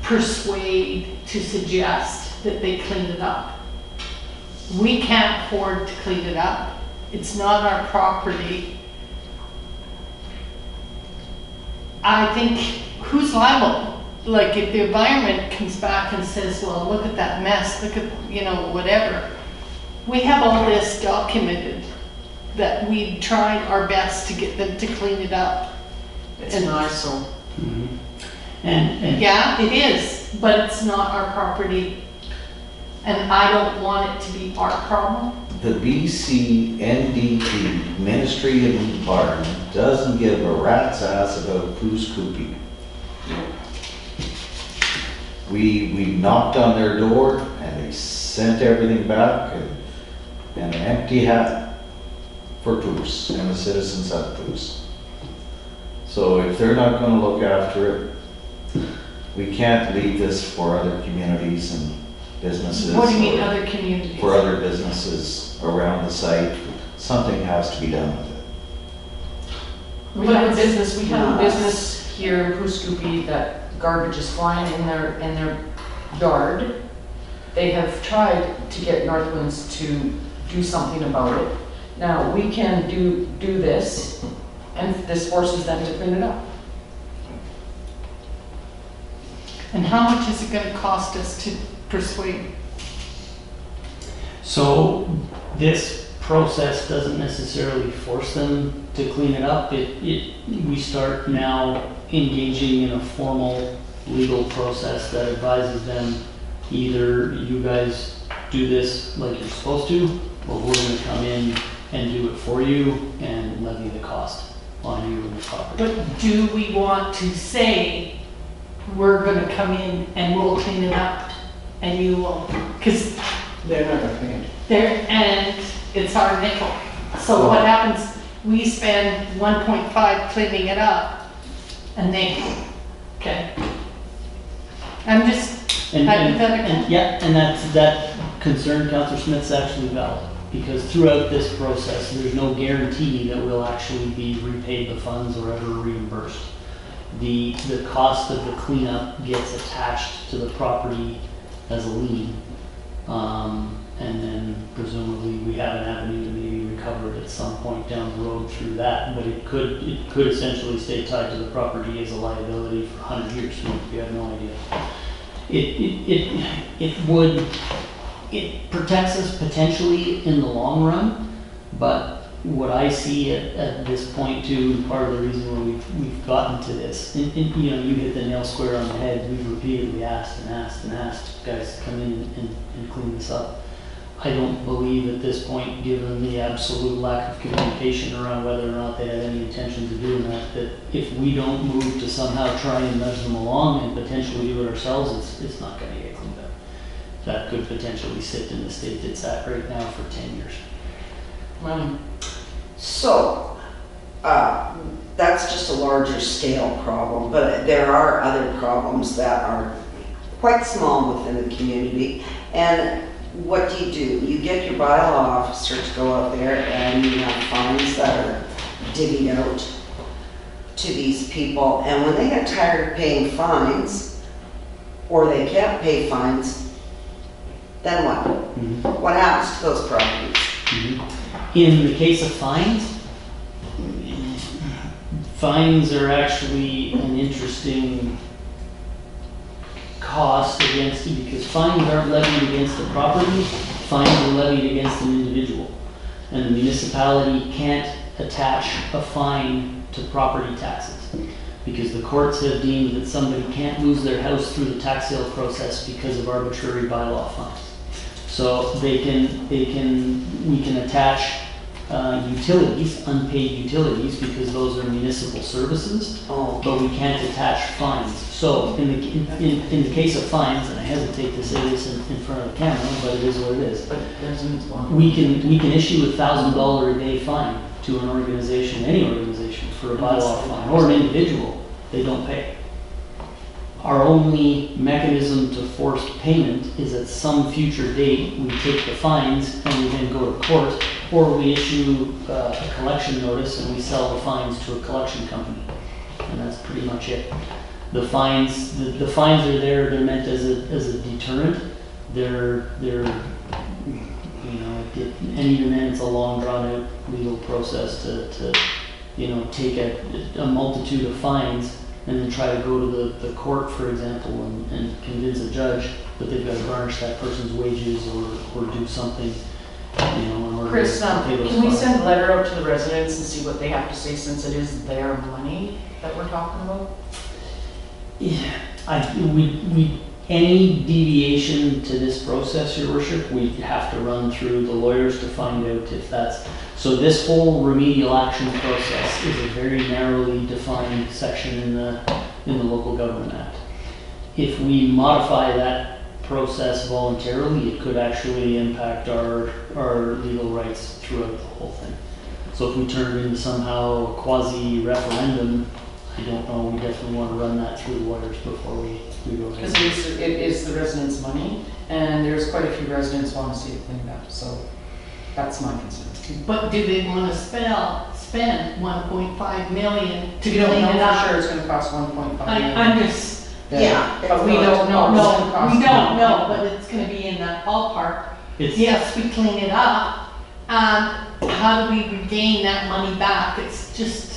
persuade, to suggest that they clean it up. We can't afford to clean it up. It's not our property. I think, who's liable? Like, if the environment comes back and says, well, look at that mess, look at, you know, whatever. We have all this documented that we tried our best to get them to clean it up. It's an eyesore. Mm-hmm. And yeah, it is, but it's not our property. And I don't want it to be our problem. The BC NDP, Ministry of Environment, doesn't give a rat's ass about poo scooping. We knocked on their door and they sent everything back and an empty hat for poos, and the citizens have poos. So if they're not gonna look after it, we can't leave this for other communities and businesses. What do you mean, or other communities? For other businesses around the site. Something has to be done with it. We have a business here in Pooskoopi that garbage is flying in their yard. They have tried to get Northwinds to do something about it. Now, we can do this, and this forces them to clean it up. And how much is it gonna cost us to persuade? So this process doesn't necessarily force them to clean it up. We start now engaging in a formal legal process that advises them, either you guys do this like you're supposed to, or we're gonna come in and do it for you and levy the cost on you and the property. But do we want to say, we're gonna come in and we'll clean it up and you will, because They're not gonna clean it. there, and it's our nickel. So what happens, we spend 1.5 cleaning it up and they, okay. I'm just hypothetical. And that concern, Councillor Smith's actually valid, because throughout this process, there's no guarantee that we'll actually be repaid the funds or ever reimbursed. The cost of the cleanup gets attached to the property as a lien. And then presumably we have an avenue to maybe recover it at some point down the road through that, but it could essentially stay tied to the property as a liability for 100 years, we have no idea. It protects us potentially in the long run, but what I see at this point too, and part of the reason why we've gotten to this, and you know, you hit the nail square on the head, we've repeatedly asked guys to come in and clean this up. I don't believe at this point, given the absolute lack of communication around whether or not they had any intentions of doing that if we don't move to somehow try and nudge them along and potentially do it ourselves, it's not gonna get cleaned up. That could potentially sit in the state it's at right now for 10 years. So, that's just a larger scale problem, but there are other problems that are quite small within the community. And what do? You get your bylaw officer to go out there and you have fines that are divvied out to these people. And when they get tired of paying fines, or they can't pay fines, then what? Mm-hmm. What happens to those properties? Mm-hmm. In the case of fines, fines are actually an interesting cost against you, because fines aren't levied against the property, fines are levied against an individual. And the municipality can't attach a fine to property taxes, because the courts have deemed that somebody can't lose their house through the tax sale process because of arbitrary bylaw fines. So we can attach utilities, unpaid utilities, because those are municipal services, but we can't attach fines. So in the case of fines, and I hesitate to say this in front of the camera, but it is what it is. But there's one. We can issue a $1,000 a day fine to an organization, any organization, for a bylaw fine, or an individual. They don't pay. Our only mechanism to force payment is at some future date, we take the fines and we then go to court, or we issue a collection notice and we sell the fines to a collection company. And that's pretty much it. The fines are there, they're meant as a deterrent. They're you know, and even then it's a long drawn out legal process to you know, take a multitude of fines and then try to go to the court, for example, and convince a judge that they've got to garnish that person's wages or do something, you know, in order Chris, to pay those can we fines. send a letter out to the residents and see what they have to say, since it is their money that we're talking about? Yeah, we Any deviation to this process, Your Worship, we have to run through the lawyers to find out if that's, so this whole remedial action process is a very narrowly defined section in the Local Government Act. If we modify that process voluntarily, it could actually impact our legal rights throughout the whole thing. So if we turn it into somehow a quasi-referendum, I don't know, we definitely want to run that through the lawyers before we go ahead. Because it is the residents' money, and there's quite a few residents want to see it cleaned up, so that's my concern. But do they want to spend 1.5 million to We clean don't know it for up? sure it's gonna cost 1.5 million. I'm just, Yeah. But we don't know. no, It's gonna cost we don't know, 1.5. but it's gonna be in that ballpark. It's, Yes, we clean it up. How do we regain that money back? It's just,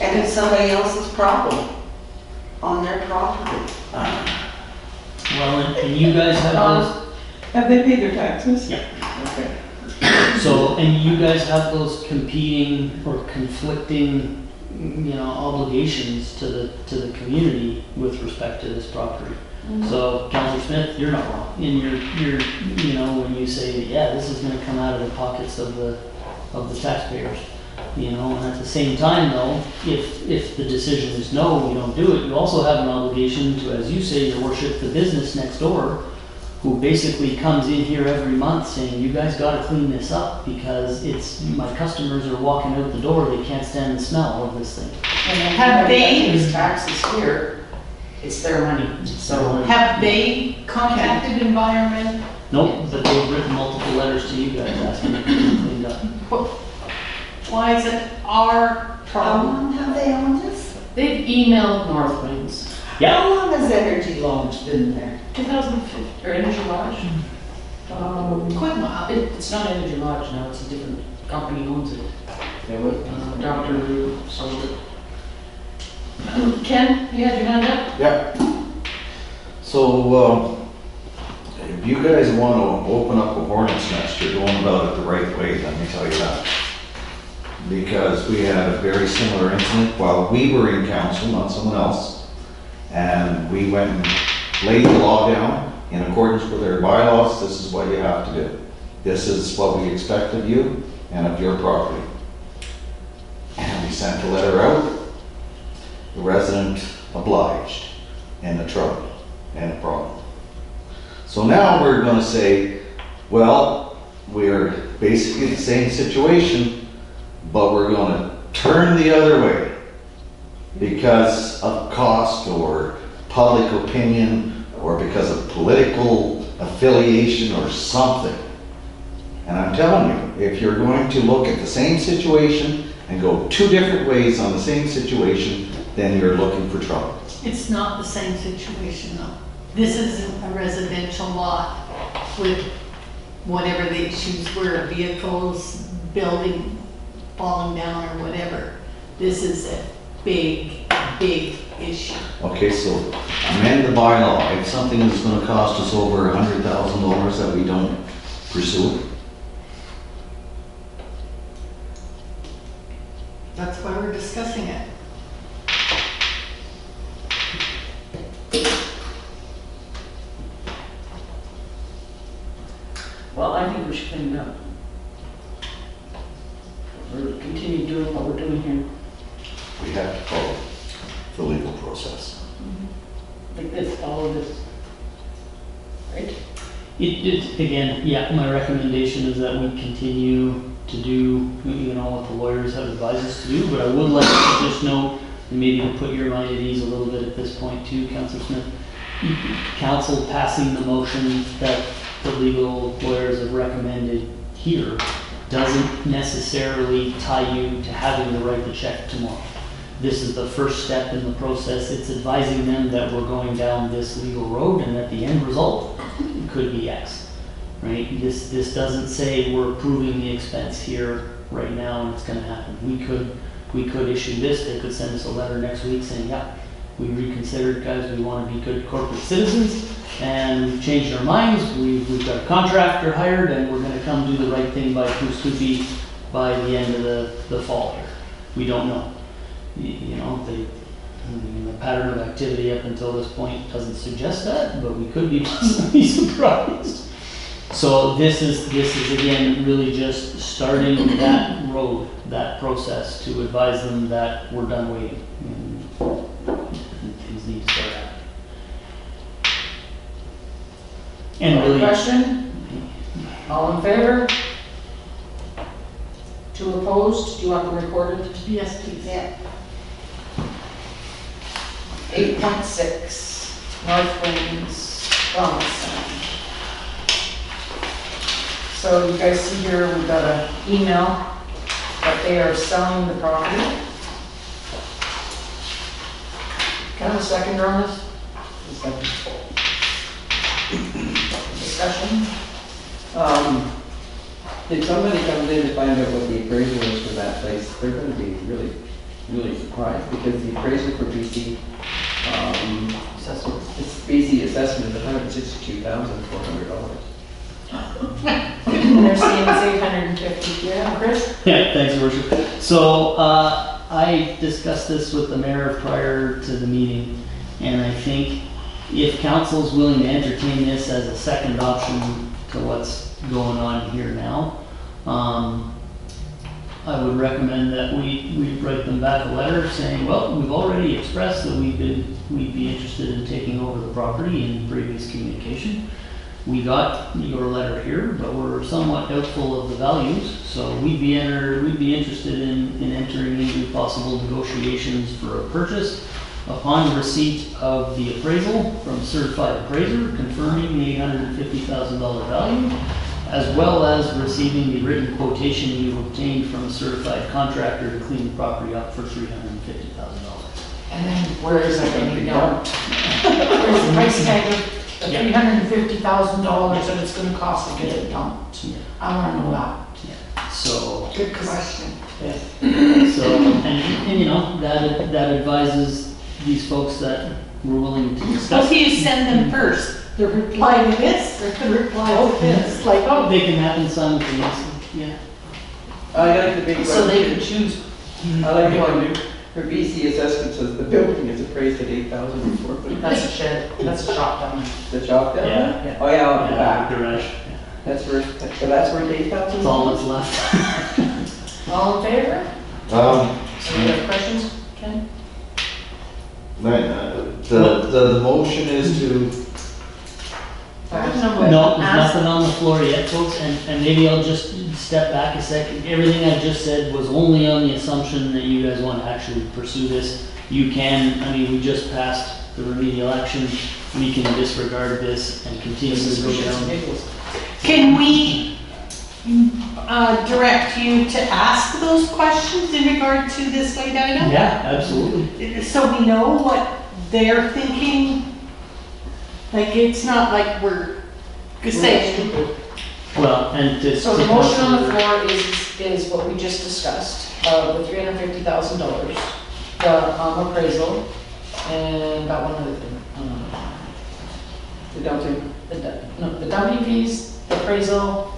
And it's somebody else's problem on their property. well, and you guys have those, Have they paid their taxes? Yeah. Okay. so, and you guys have those competing or conflicting, you know, obligations to the community with respect to this property. So, Councillor Smith, you're not wrong. And you're, you know, when you say, yeah, this is gonna come out of the pockets of the taxpayers. You know, and at the same time though, if the decision is no, we don't do it, you also have an obligation to, as you say, Your Worship, the business next door, who basically comes in here every month saying, you guys gotta clean this up because my customers are walking out the door, they can't stand the smell of this thing. And then Have whoever they- pays taxes here, it's their money, so. have they contacted environment? Nope, but they've written multiple letters to you guys asking to be cleaned up. Why is it our How problem? long have they owned this? They've emailed North Winds, Yeah, How long has Energy Lodge been there? 2015, or Energy Lodge. Quite a while. It's not Energy Lodge now, it's a different company owns it. Dr. Rue sold it. Ken, you had your hand up? Yeah. So, if you guys want to open up a hornet's nest, you're going about it the right way, let me tell you that. Because we had a very similar incident while we were in council, not someone else. And we went and laid the law down in accordance with our bylaws. This is what you have to do. This is what we expect of you and of your property. And we sent a letter out. The resident obliged and the trouble and the problem. So now we're going to say, well, we're basically the same situation, but we're going to turn the other way because of cost or public opinion or because of political affiliation or something. And I'm telling you, if you're going to look at the same situation and go two different ways on the same situation, then you're looking for trouble. It's not the same situation though. This isn't a residential lot with whatever the issues were, vehicles, building falling down or whatever. This is a big issue. Okay, so amend the bylaw. If something is going to cost us over $100,000 that we don't pursue, That's why we're discussing it. Well, I think we should clean it up. Or continue doing what we're doing here. we have to follow the legal process. Like this, all of this. Right? Again, yeah, my recommendation is that we continue to do, you know, what the lawyers have advised us to do, but I would like to just note, and maybe to put your mind at ease a little bit at this point too, Councillor Smith, council passing the motion that the legal lawyers have recommended here doesn't necessarily tie you to having to write the check tomorrow. This is the first step in the process. It's advising them that we're going down this legal road and that the end result could be X, right? This doesn't say we're approving the expense here right now and it's gonna happen. We could issue this, they could send us a letter next week saying, yeah, we reconsidered, guys, we wanna be good corporate citizens and we've changed our minds, we've got a contractor hired and we're gonna come do the right thing by Kooscoopy by the end of the fall here. We don't know. You know, I mean, the pattern of activity up until this point doesn't suggest that, but we could be pleasantly surprised. So this is again really just starting that road, that process to advise them that we're done waiting. And things need to start happening. And really, Question? All in favor? 2 opposed? Do you want them recorded? Yes, please. Yeah. 8.6, North Winds, Robinson. So you guys see here, we've got an email that they are selling the property. Can I have a seconder on this? Discussion? If somebody comes in to find out what the appraisal is for that place, they're gonna be really, really surprised, because the appraisal for BC, it's BC assessment is $162,400. And they're saying it's 850, yeah, Chris? yeah, thanks, Your Worship. So I discussed this with the mayor prior to the meeting, and I think if council's willing to entertain this as a second option to what's going on here now, I would recommend that we write them back a letter saying, well, we've already expressed that we'd be interested in taking over the property in previous communication. We got your letter here, but we're somewhat doubtful of the values, so we'd be interested in entering into possible negotiations for a purchase upon receipt of the appraisal from a certified appraiser confirming the $850,000 value, as well as receiving the written quotation you've obtained from a certified contractor to clean the property up for $350,000. And then where is that going to be dumped? Where's the price tag of the $350,000 that it's going to cost to get it dumped? Yeah. I want to know that. So, Good question. so, and you know, that advises these folks that we're willing to Well, discuss. do you send them first? The reply to this, or the reply to this? Like, Oh, they can happen simultaneously, yeah. I like the big one. So they can choose. I like the one for BC assessment says the building is appraised at $8,400. That's a shed, that's a shop down there. The shop down there? Yeah. Oh, yeah, out the Yeah, back. garage, yeah. That's worth $8,000? That's all that's left. All in favor? Um, Any other questions, Ken? the motion is to, No, there's nothing on the floor yet, folks, and maybe I'll just step back a second. Everything I just said was only on the assumption that you guys want to actually pursue this. You can, I mean, we just passed the remedial action. We can disregard this and continue to go down. can we direct you to ask those questions in regard to this late item? Yeah, absolutely. So we know what they're thinking? Like, it's not like we're saying, Well, and to. So the motion on the floor is what we just discussed, the $350,000, the appraisal, and that one other thing. The dumping. The dumping fees, the appraisal,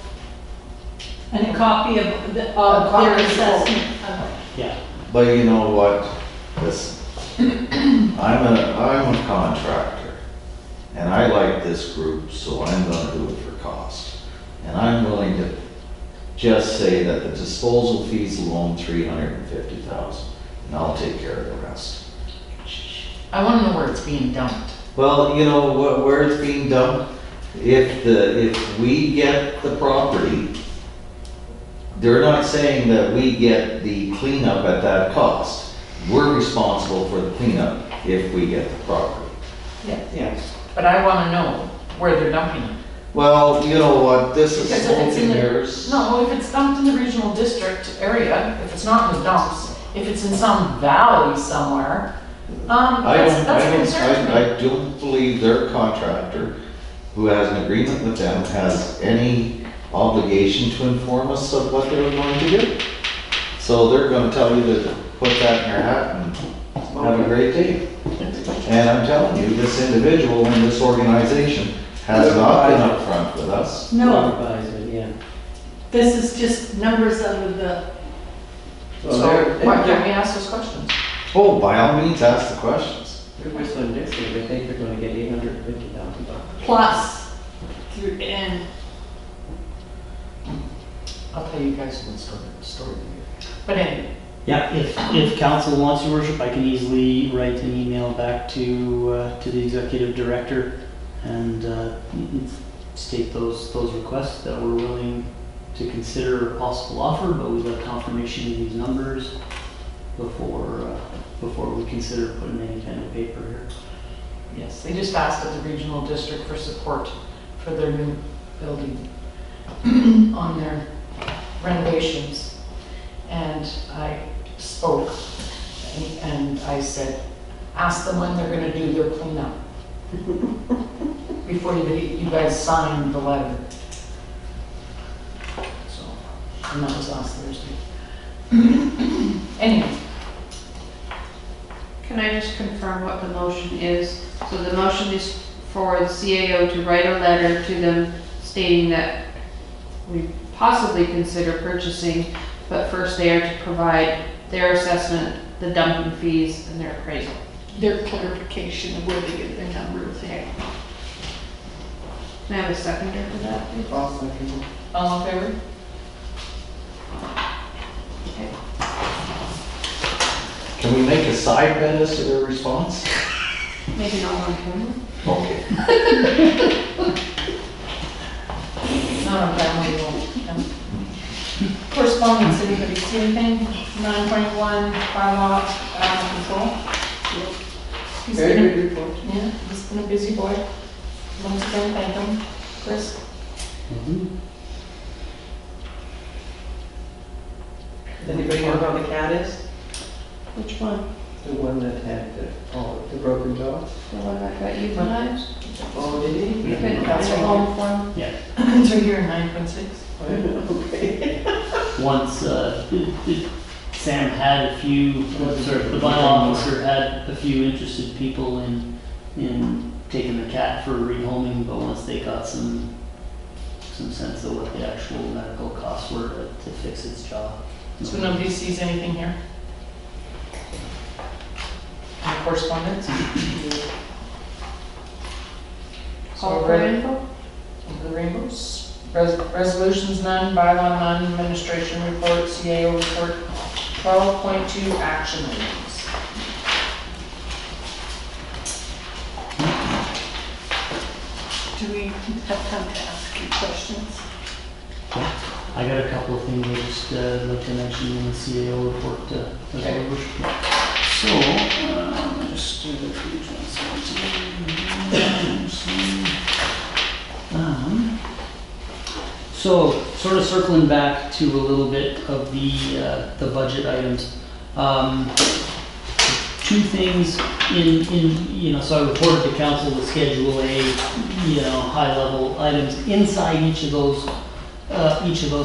and a copy of their copy of the assessment. Yeah, but you know what, listen, I'm a contractor, and I like this group, so I'm gonna do it for cost. And I'm willing to just say that the disposal fees alone, $350,000, and I'll take care of the rest. I want to know where it's being dumped. Well, you know, where it's being dumped, if we get the property, they're not saying that we get the cleanup at that cost. We're responsible for the cleanup if we get the property. Yes. But I want to know where they're dumping it. Well, you know what, this is Because if it's smoke and in the, mirrors. no, if it's dumped in the regional district area, if it's not in the dumps, if it's in some valley somewhere, that's a concern to me. I don't believe their contractor, who has an agreement with them, has any obligation to inform us of what they're going to do. So they're gonna tell you to put that in your hat and have a great day. And I'm telling you, this individual in this organization has not been upfront with us. No, Yeah. this is just numbers out of the, Well, So they're- why can't we ask those questions? Oh, by all means, ask the questions. Whistler and Dixie, they think they're gonna get $850,000. plus, and I'll tell you guys one story. But anyway, Yeah, if council wants, your worship, I can easily write an email back to the executive director and state those requests that we're willing to consider a possible offer, but we'd like confirmation of these numbers before we consider putting any pen to paper here. yes, they just asked at the regional district for support for their new building on their renovations. And I spoke and I said, ask them when they're gonna do their cleanup. Before you guys sign the letter. So, and that was last Thursday. Anyway, Can I just confirm what the motion is? So the motion is for the CAO to write a letter to them stating that we possibly consider purchasing, but first they are to provide their assessment, the dumping fees, and their appraisal. their clarification of where they get their numbers. Okay. Can I have a seconder for that, please? I'll second it. all in favor? Okay. Can we make a side bet as to their response? Maybe not on camera. Okay. Not on family, correspondence, anybody see anything? 9.1 bylaw animal control? He's Very been a- good report. Yeah, he's been a busy boy. Once again, thank him. Chris? Anybody know how the cat is? Which one? The one that had the broken jaw? The one that got euthanized? Oh, did he? You couldn't find a home for him? Yeah. It's right here in 9.6. Okay. Once Sam had a few, the bylaw officer had a few interested people in taking the cat for rehoming, but once they got some sense of what the actual medical costs were to fix its jaw. So nobody sees anything here? Any correspondence? Call So for red, info? the rainbows. Resolutions none, bylaw none, administration report, CAO report, 12.2 action items. Do we have time to ask you questions? I got a couple of things I just like to mention in the CAO report as Okay. well. So, just do the page 117. So, sort of circling back to a little bit of the budget items. Two things so I reported to council the Schedule A, high level items. Inside each of those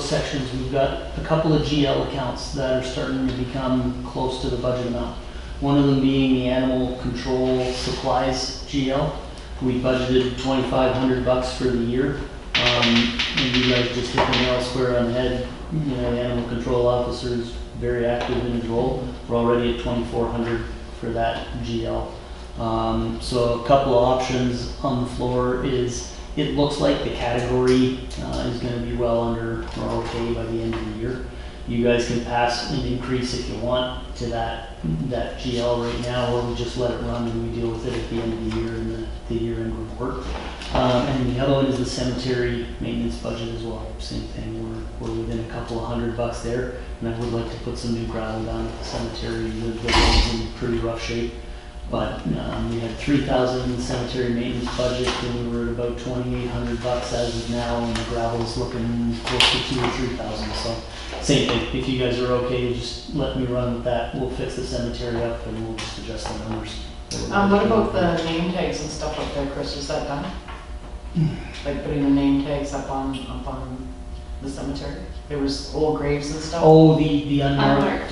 sections, we've got a couple of GL accounts that are starting to become close to the budget amount. One of them being the animal control supplies GL. We budgeted $2,500 for the year. And you guys just hit the nail square on the head. The animal control officer is very active in his role. We're already at $2,400 for that GL. So a couple of options on the floor is, it looks like the category is going to be well under or okay by the end of the year. You guys can pass an increase if you want to that GL right now, or we just let it run and we deal with it at the end of the year in the year-end report. And the other one is the cemetery maintenance budget as well. Same thing, we're within a couple of $100 there, and I would like to put some new gravel down at the cemetery. The road's in pretty rough shape, but we had $3,000 in the cemetery maintenance budget, and we were at about $2,800 as of now, and the gravel's looking close to $2,000 or $3,000. So same thing, if you guys are okay, just let me run with that. We'll fix the cemetery up and we'll just adjust the numbers. What about the name tags and stuff like that, Chris, is that done? Like putting the name tags up on the cemetery? There was old graves and stuff? Oh, the unmarked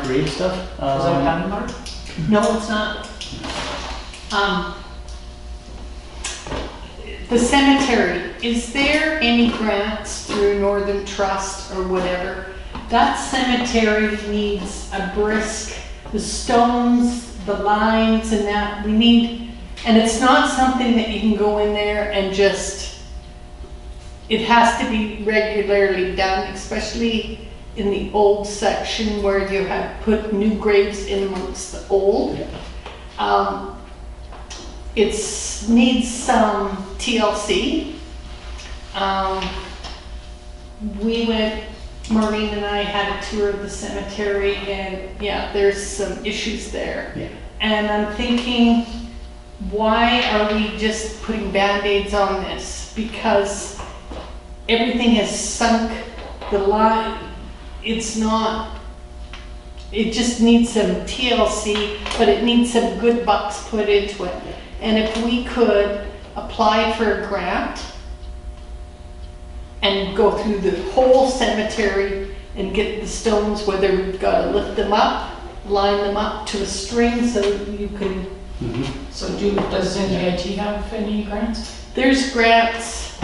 grave stuff? Is that done, Mark? No, it's not. The cemetery, is there any grants through Northern Trust or whatever? That cemetery needs a brisk the stones, the lines and that, we need, and it's not something that you can go in there and just, it has to be regularly done, especially in the old section where you have put new graves in amongst the old. It needs some TLC. We went, Maureen and I had a tour of the cemetery, and yeah, there's some issues there. Yeah. And I'm thinking, why are we just putting Band-Aids on this? Because everything has sunk, the line, it's not, it just needs some TLC, but it needs some good bucks put into it. And if we could apply for a grant and go through the whole cemetery and get the stones, whether we've got to lift them up, line them up to a string so you can, So does NJIT have any grants? there's grants.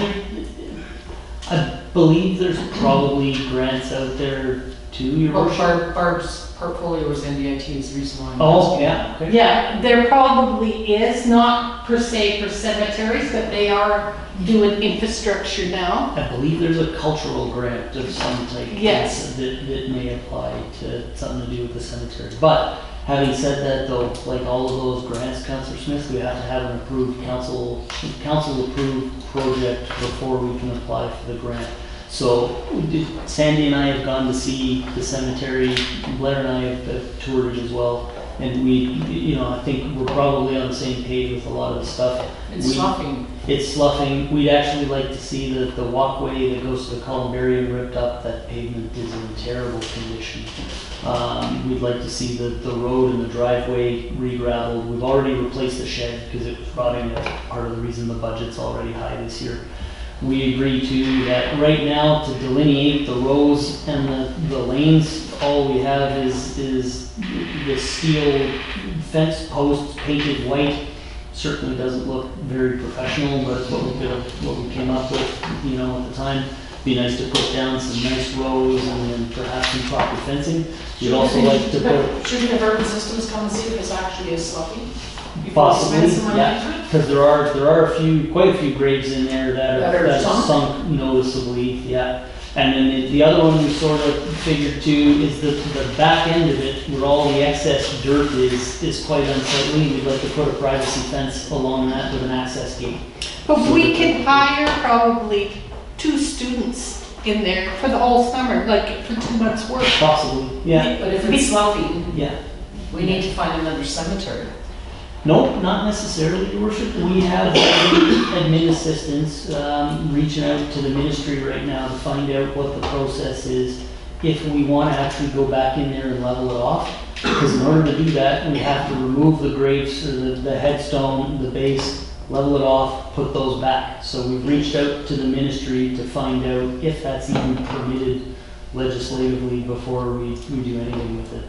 I believe there's probably grants out there too, Your Well, Worship. Barb's portfolio is NDIT is the reason why. I'm Oh, asking. yeah, okay. Yeah, there probably is, not per se for cemeteries, but they are doing infrastructure now. I believe there's a cultural grant of some type. Yes. That may apply to something to do with the cemetery. But having said that though, like all of those grants, Councillor Smith, we have to have an approved council approved project before we can apply for the grant. So Sandy and I have gone to see the cemetery, Blair and I have toured it as well. And we, I think we're probably on the same page with a lot of the stuff. It's sloughing. It's sloughing. We'd actually like to see the walkway that goes to the columbarium ripped up. That pavement is in terrible condition. We'd like to see the road and the driveway re-gravelled. We've already replaced the shed because it was rotting. That's part of the reason the budget's already high this year. We agree too that right now to delineate the rows and the lanes, all we have is the steel fence posts painted white. Certainly doesn't look very professional, but it's what we came up with, at the time. Be nice to put down some nice rows and then perhaps some proper fencing. We'd also like to put Shouldn't have Urban Systems come and see if this actually is sloughing? possibly, Spend some money into yeah, it? because there are quite a few graves in there that That are are sunk noticeably, yeah. And then the other one we sort of figured too is the back end of it, where all the excess dirt is quite unsightly. We'd like to put a privacy fence along that with an access gate. But we can hire probably 2 students in there for the whole summer, like for 2 months' work. Possibly, yeah, But if it's sloughing, yeah. we need to find another cemetery. No, not necessarily, Your Worship. We have admin assistants reaching out to the ministry right now to find out what the process is if we want to actually go back in there and level it off. Because in order to do that, we have to remove the graves, or the headstone, the base, level it off, put those back. So we've reached out to the ministry to find out if that's even permitted legislatively before we do anything with it.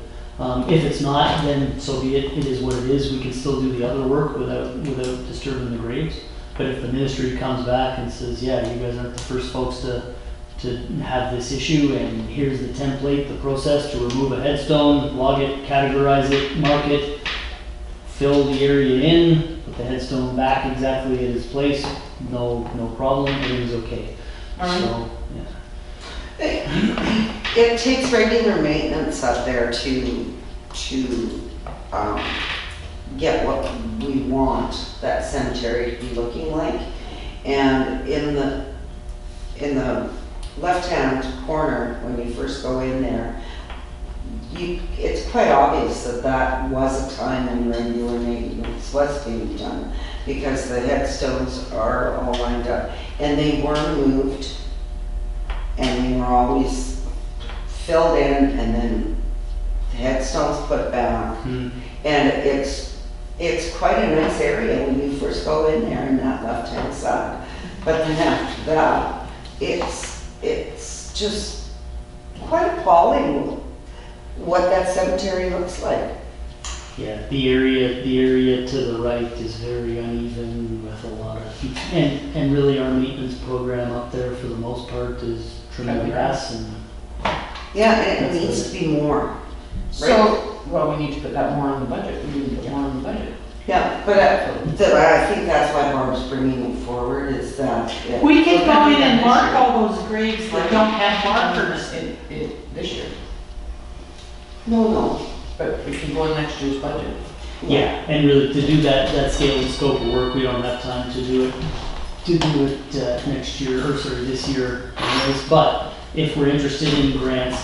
If it's not, then so be it. It is what it is. We can still do the other work without disturbing the graves. But if the ministry comes back and says, yeah, you guys aren't the first folks to have this issue, and here's the template, the process to remove a headstone, log it, categorize it, mark it, fill the area in, put the headstone back exactly at its place, no problem, everything's okay. All right. So, yeah. It takes regular maintenance up there to get what we want that cemetery to be looking like. And in the left-hand corner, when you first go in there, it's quite obvious that was a time when regular maintenance was being done, because the headstones are all lined up and they were moved and they were always filled in and then the headstones put back. And it's quite a nice area when you first go in there in that left-hand side. But then after that, it's just quite appalling what that cemetery looks like. Yeah, the area to the right is very uneven with a lot of, and really our maintenance program up there for the most part is trimming grass and. Yeah, and it needs to be more. So Well, we need to put that more on the budget, we need to put more on the budget. Yeah, but I think that's why Barb's bringing it forward, is that. We can go in and mark all those graves that don't have markers. This year, No, but we can go in next year's budget. Yeah, and really to do that scale and scope of work, we don't have time to do it next year, or sorry, this year anyways. But if we're interested in grants,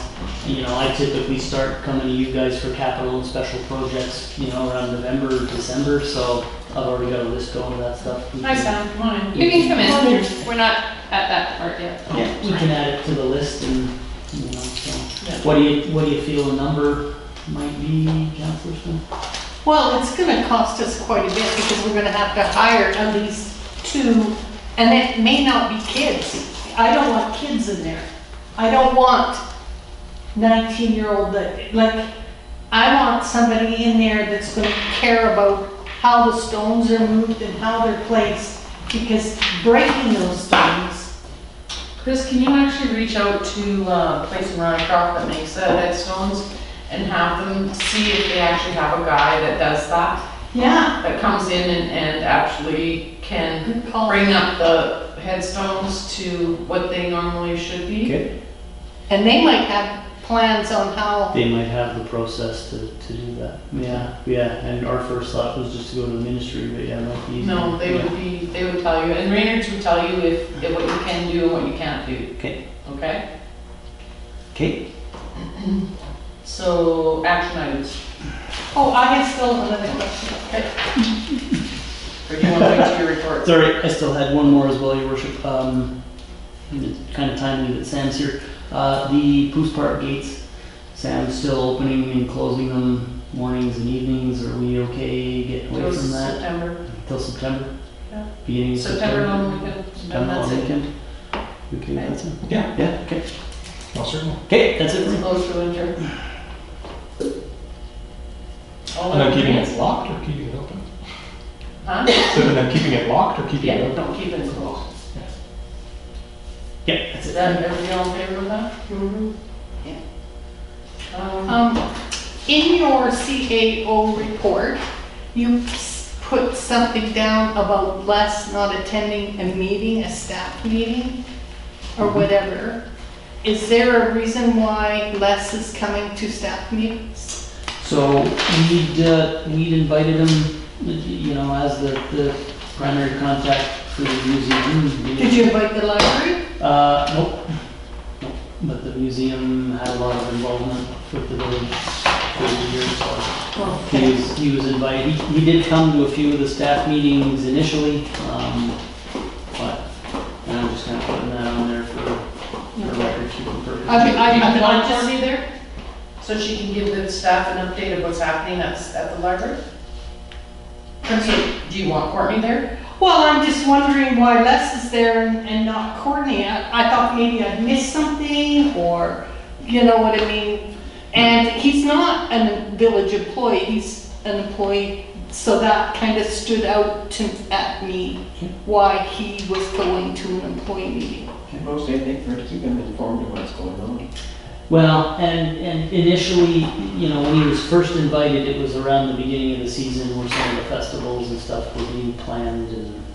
you know, I typically start coming to you guys for capital and special projects, you know, around November or December, so I've already got a list going of that stuff. Hi Sam, come on in. You can come in, we're not at that part yet. Yeah, we can add it to the list and, you know, so. Yeah. What do you feel a number might be, Councillor Smith? Well, it's gonna cost us quite a bit because we're gonna have to hire at least 2, and it may not be kids. I don't want kids in there. I don't want 19-year-old that, like, I want somebody in there that's gonna care about how the stones are moved and how they're placed, because breaking those stones. Chris, can you actually reach out to a place in Croft that makes headstones and have them see if they actually have a guy that does that? Yeah. That comes in and actually can Good call. bring up the headstones to what they normally should be. Okay. And they might have plans on how. They might have the process to do that. Yeah, and our first thought was just to go to the ministry, but yeah, it might be easier. No, they would tell you, and Raynard's would tell you if what you can do and what you can't do, Okay, okay? So, action items. Oh, I have still another question. Okay. Or do you want to wait to your report? sorry, I still had one more as well, Your Worship. It's kind of timely that Sam's here. The Poos Park gates, Sam's still opening and closing them mornings and evenings. Are we okay getting away from that? September. Till September? Yeah. Beginning of September September? long weekend, September that's long it. weekend? You okay with that, Sam? Yeah, Yeah, okay. most certainly. Okay, that's it for It's me. closed for winter. All And then that keeping remains? it locked or keeping it open? Huh? So then keeping it locked or keeping it Yeah, open? don't keep it closed. Yeah, that's Is it. that, everybody all in favor of that? Mm-hmm. In your CAO report, you put something down about Les not attending a meeting, a staff meeting, or whatever. Is there a reason why Les is coming to staff meetings? So we'd invited him, you know, as the primary contact for the museum. Did you invite the library? Nope. Nope. But the museum had a lot of involvement with the village for the years, so he was invited. He did come to a few of the staff meetings initially, but I'm just kind of putting that on there for record keeping purposes. I'd want like to Courtney there? So she can give the staff an update of what's happening at the library? So, do you want Courtney there? Well, I'm just wondering why Les is there and not Courtney. I thought maybe I'd missed something, or, you know what I mean? And he's not a village employee, he's an employee, so that kind of stood out at me, why he was going to an employee meeting. Mostly, I think, for to keep him informed of what's going on. Well, and initially, you know, when he was first invited, it was around the beginning of the season where some of the festivals and stuff were being planned,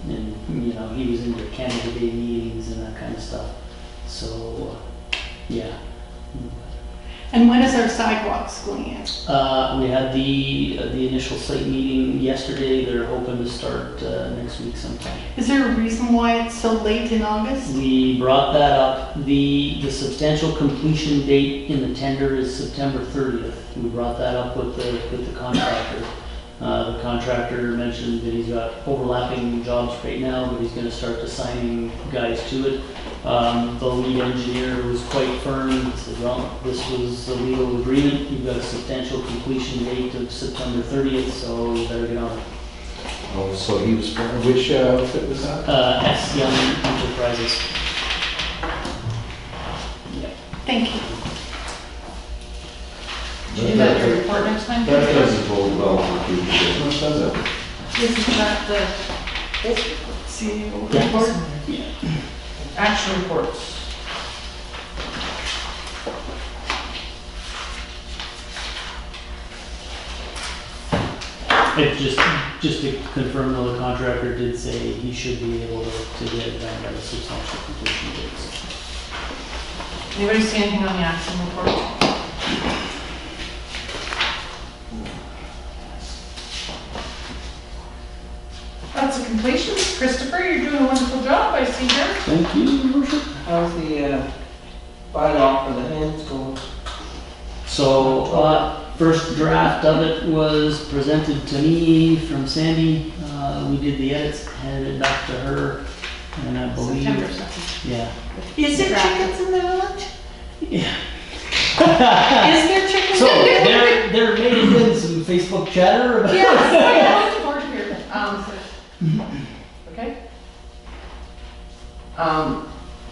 and you know, he was in the Canada Day meetings and that kind of stuff. So, yeah. And when is our sidewalks going in? We had the initial site meeting yesterday. They're hoping to start next week sometime. Is there a reason why it's so late in August? We brought that up. The substantial completion date in the tender is September 30th. We brought that up with the contractor. The contractor mentioned that he's got overlapping jobs right now, but he's going to start assigning guys to it. The lead engineer was quite firm. He said, well, this was a legal agreement. You've got a substantial completion date of September 30th, so we better get on it. Oh, so he was from, which outfit was that? S. Young Enterprises. Thank you. Should you do that at your report next time? That doesn't bode well for future business, does it? Isn't that the CEO Yeah. report? Action reports. It just to confirm though, the contractor did say he should be able to get it done by the substantial completion dates. Anybody see anything on the action report? That's a completion. Christopher, you're doing a wonderful job, I see here. Thank you, Your Worship. How's the bylaw for the hens going? So, first draft of it was presented to me from Sandy. We did the edits, handed it back to her, and I believe. September 2nd. Yeah. Is there chickens in the village? Yeah. Is there chickens So, in the village? there may have been some Facebook chatter about Yes, I want to hear that. Okay.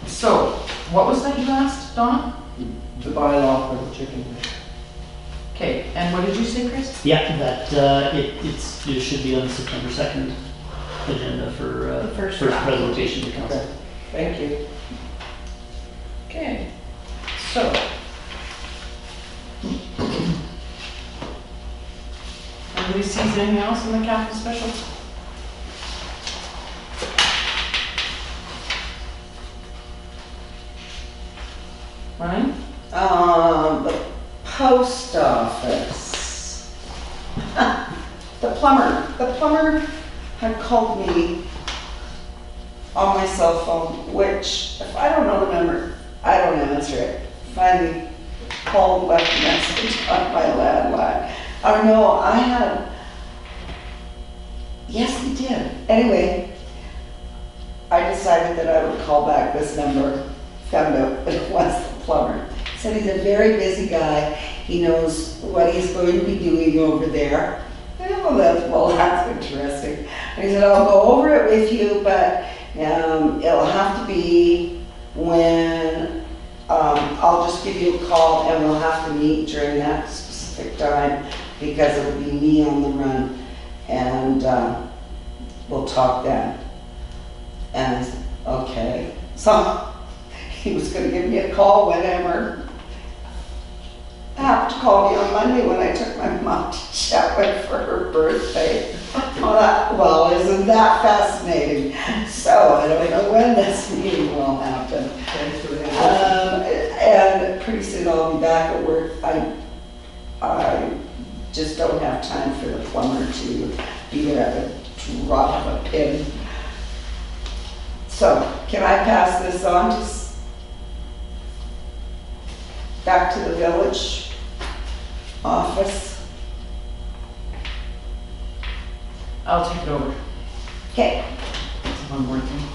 So, what was that you asked, Dawn? The bylaw for the chicken. Okay, and what did you say, Chris? Yeah, that it should be on the September 2nd agenda for The first first draft. presentation to council. Okay, thank you. Okay, so. Anybody sees anything else in the capital special? Ryan? The post office. The plumber had called me on my cell phone, which if I don't know the number, I don't answer it. Finally called, left a message on my landline. Oh no, I had, yes he did. Anyway, I decided that I would call back this number, found out that it was the plumber. Said he's a very busy guy. He knows what he's going to be doing over there. Well, that's interesting. And he said, I'll go over it with you, but it'll have to be when I'll just give you a call and we'll have to meet during that specific time because it'll be me on the run and we'll talk then. And I said, okay. So he was going to give me a call whenever. I happened to call me on Monday when I took my mom to Chetwood for her birthday. Well, isn't that fascinating? So I don't know when this meeting will happen. And pretty soon I'll be back at work. I just don't have time for the plumber to be there at the drop of a pin. So can I pass this on to back to the village office? I'll take it over. Okay. One more thing.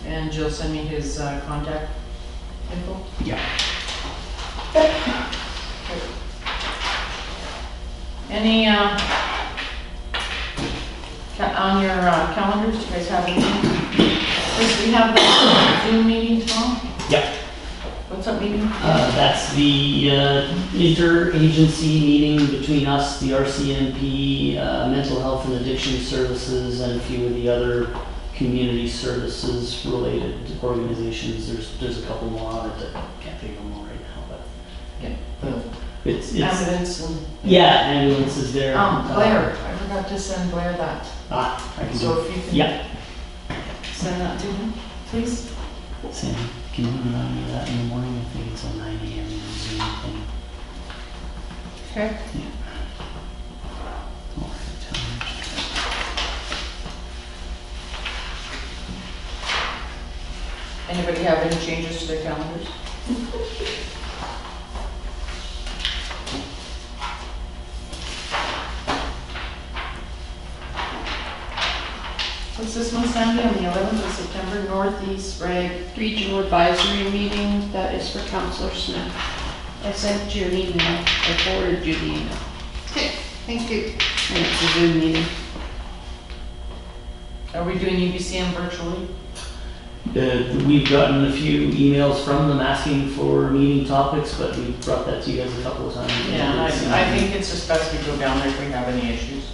And Jill send me his contact info? Yeah. Any, on your calendars, do you guys have anything? Chris, we have the Zoom meeting tomorrow? Yep. What's that meeting? That's the interagency meeting between us, the RCMP, Mental Health and Addiction Services, and a few of the other community services related organizations. There's a couple more on it that I can't think of them all right now, but it's Ambulance and. yeah, ambulance is there. Blair, I forgot to send Blair that. I can do So it. if you can. Yeah. Send that to him, please. Sam, can you remind me of that in the morning? I think it's a 9 a.m. Zoom thing. Okay. All right, tell me. Anybody have any changes to their calendars? What's this one, Sandy, on the 11th of September, Northeast Reg? Regional advisory meeting, that is for Councillor Smith. I sent you an email, I forwarded you the email, Okay, thank you. and it's a Zoom meeting. Are we doing UBCM virtually? We've gotten a few emails from them asking for meeting topics, but we've brought that to you guys a couple of times. Yeah, I think it's just best we go down there if we have any issues.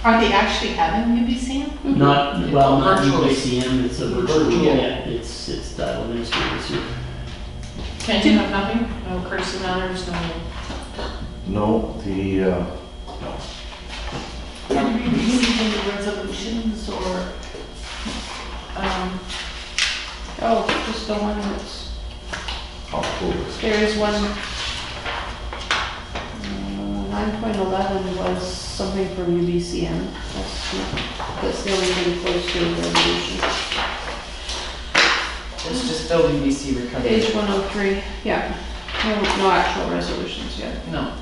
Are they actually having UBCM? Not, well, not Virtual. UACM, it's a virtual, Virtual. yeah, it's titled administrative this year. Ken, you have nothing? No courtesy matters, no? No, the, Did we receive any resolutions or? Oh, just the one that's, October. there is one, 9.11 was something from UBCM. That's the only thing close to the resolution. It's just still UBC recovery. Page 103, yeah. No actual resolutions yet. No.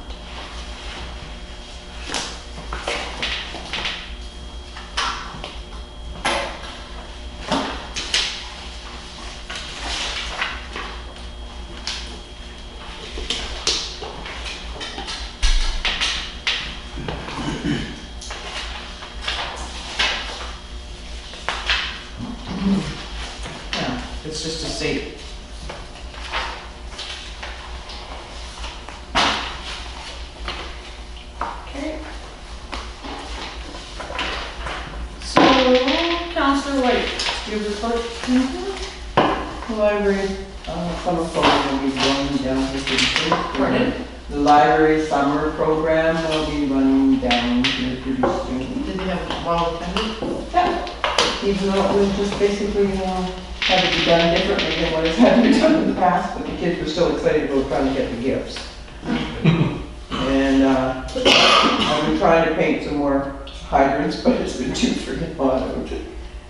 Yeah, it's just a state. Okay. So, Counselor White, your report? The library summer program will be going down here pretty soon. Pardon? The library summer program will be running down here pretty soon. Did they have well attended? Yeah. Even though it was just basically, had to be done differently than what has had to be done in the past, but the kids were still excited about trying to get the gifts. And I've been trying to paint some more hydrants, but it's been too freaking hot out.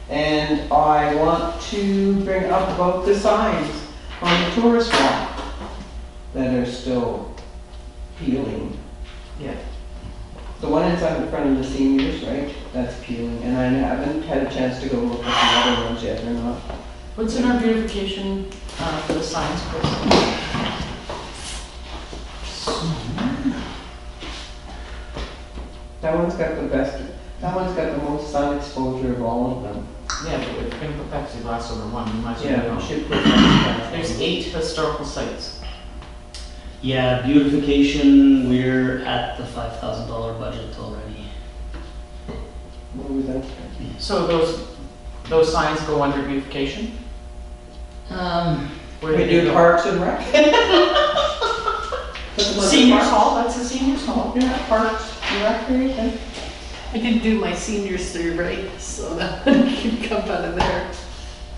And I want to bring up about the signs on the tourist walk that are still peeling. Yeah. The one inside in front of the seniors, right, that's peeling, and I haven't had a chance to go look at the other ones yet, they're not. What's in our beautification for the signs, Chris? That one's got the best, that one's got the most sun exposure of all of them. Yeah, but if we're gonna put plexiglass over one, we might as well. Yeah, go. we should put that. There's 8 historical sites. Yeah, beautification, we're at the $5,000 budget already. What was that? So those signs go under beautification? Where We do they do go? parks and rec. Seniors Hall, that's the seniors hall. Yeah, parks and recreation. I didn't do my senior survey, so that could come out of there.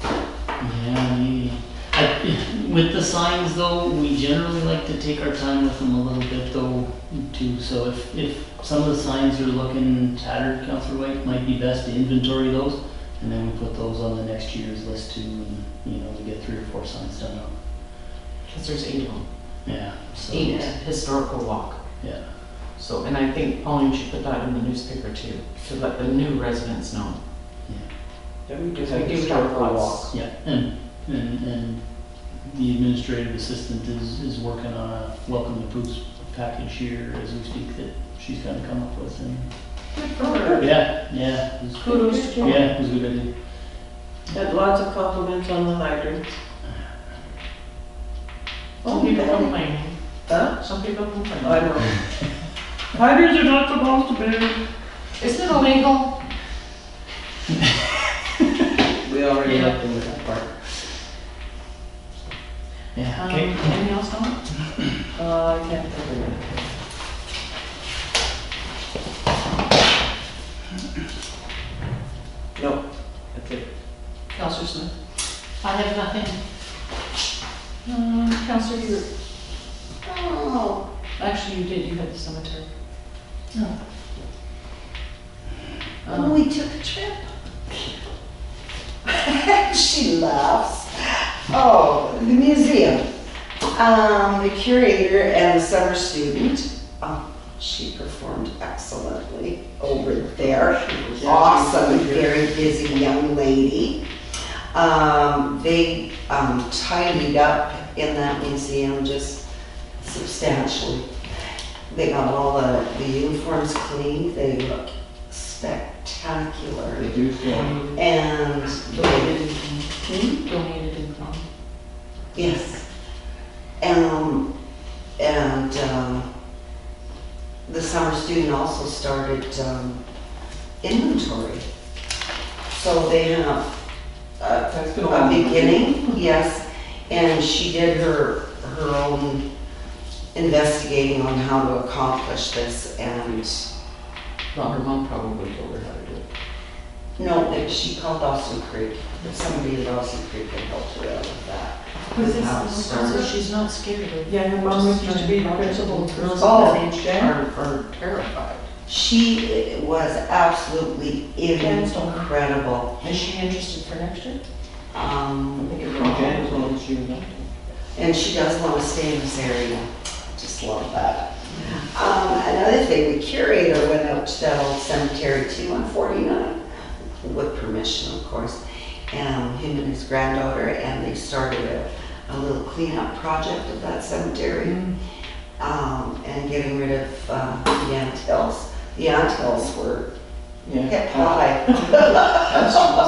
Yeah, maybe. With the signs though, we generally like to take our time with them a little bit though, too. So if some of the signs are looking tattered, Councillor White, might be best to inventory those. And then we put those on the next year's list too, and, we get 3 or 4 signs done up. Because there's 8 of them. Yeah, so. 8 historical walk. Yeah. So, and I think Pauline should put that in the newspaper too, to let the new residents know. Yeah, we do We have do historical have walks. Yeah, and the administrative assistant is working on a welcome to Pooh's package here as we speak that she's gonna come up with, and Good for her. yeah, it was- Kudos to her. yeah, it was a good idea. Had lots of compliments on the hydrants. Some people complaining. Huh? Some people complaining. I know. Hydrants are not supposed to be. Isn't it illegal? We already Yeah. looked into that part. Yeah, okay. Anything else, Dawn? I can't think of it. No, that's it. Counselor Smith? I have nothing. Counselor Hubert? Oh, Actually, you did, you had the cemetery. we took a trip. She laughs. Oh, the museum. The curator and the summer student, she performed excellently over there. Awesome, very busy young lady. They tidied up in that museum just substantially. They got all the uniforms cleaned, they look spectacular. They do so. And Donated in kind. yes. And the summer student also started inventory. So they have That's been a a long time. beginning, yes, and she did her own investigating on how to accomplish this, and Well, her mom probably told her how to do it. no, she called Dawson Creek. Somebody at Dawson Creek had helped her out with that. Who's With this? how it So started. she's not scared of. Yeah, her mom used to be the principal. Girls Oh. that age are terrified. She was absolutely incredible. Is she interested for next year? I think it was Jan as long as she was on. And she does want to stay in this area. Just love that. Another thing, the curator went out to that old cemetery too on 49, with permission, of course. Him and his granddaughter, and they started a little cleanup project of that cemetery. And getting rid of the anthills. The anthills were hip high.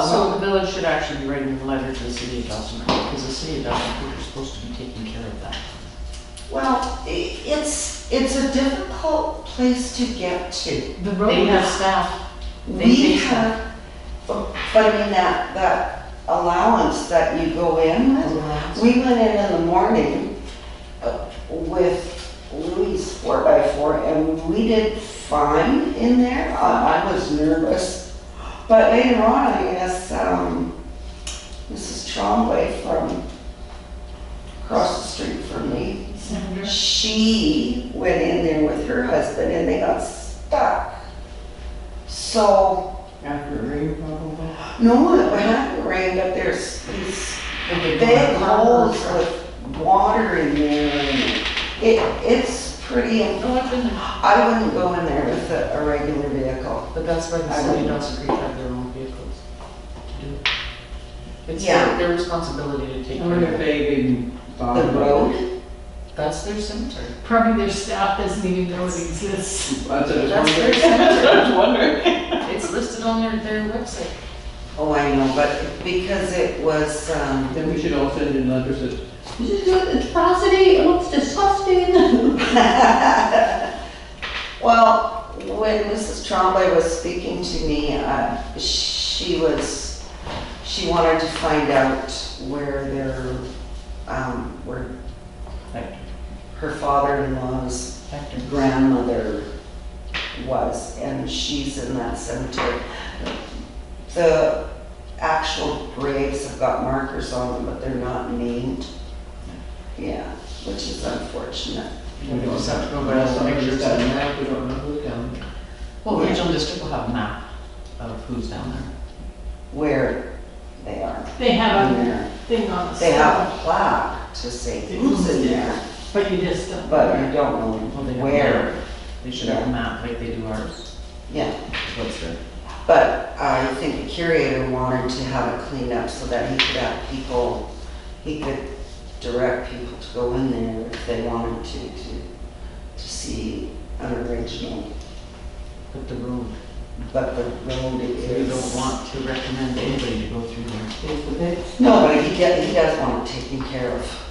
So the village should actually be writing a letter to the city of Dawson Creek, because the city of Dawson Creek is supposed to be taking care of that. Well, it's a difficult place to get to. The road. They have staff. We have, but I mean, that allowance that you go in with, we went in the morning with Louis 4x4 and we did fine in there. I was nervous, but later on, I guess, Mrs. Trombley from across the street from me, she went in there with her husband and they got stuck. So, After a rain, probably. no, it hadn't rained, but there's these big holes with water in there, and it's pretty. I wouldn't go in there with a regular vehicle. But that's why the I city of wouldn't. Dawson Creek have their own vehicles to do it. It's Yeah. their responsibility to take I care wonder of if it. they didn't The bother. road, That's their cemetery. Probably their staff doesn't even know it exists. That's what I was That's their wondering. cemetery. I was wondering. It's listed on their website. oh, I know, but because it was, Then we should all send in letters that, This is good, it's prosody, it looks disgusting. well, when Mrs. Trombley was speaking to me, she wanted to find out where where her father-in-law's grandmother was, and she's in that cemetery. The actual graves have got markers on them, but they're not named. Yeah, which is unfortunate. we don't just have to go by we the don't know pictures who's down and- there, we don't know who's down there. Well, the regional district will have a map of who's down there. Where they are. They have In a there. thing on the They have side, a plaque to say who's in there, but you just don't. but you don't Well, they know have where. They should have a map like they do ours. Yeah, What's there? but I think the curator wanted to have it cleaned up so that he could have people, he could direct people to go in there if they wanted to see an original. But the road, But the road you is. don't want to recommend anybody to go through there. Is the big, No, but he does want it taken care of.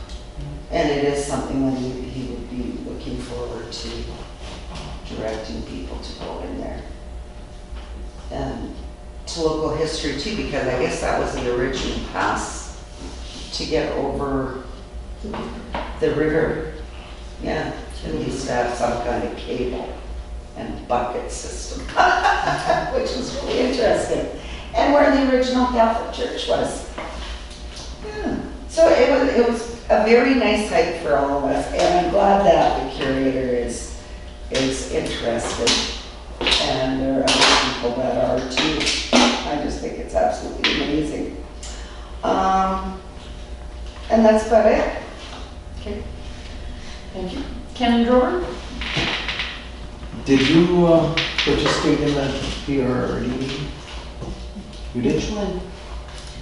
And it is something that he would be looking forward to directing people to go in there. And to local history too, because I guess that was the original pass to get over the river. Yeah, and he used to have some kind of cable and bucket system, which was really interesting. And where the original Catholic Church was. Yeah. So it was a very nice hike for all of us, and I'm glad that the curator is interested, and there are other people that are too. I just think it's absolutely amazing. And that's about it. Okay. Thank you. Ken Drover? Did you participate in that PRD meeting? You did? Which one?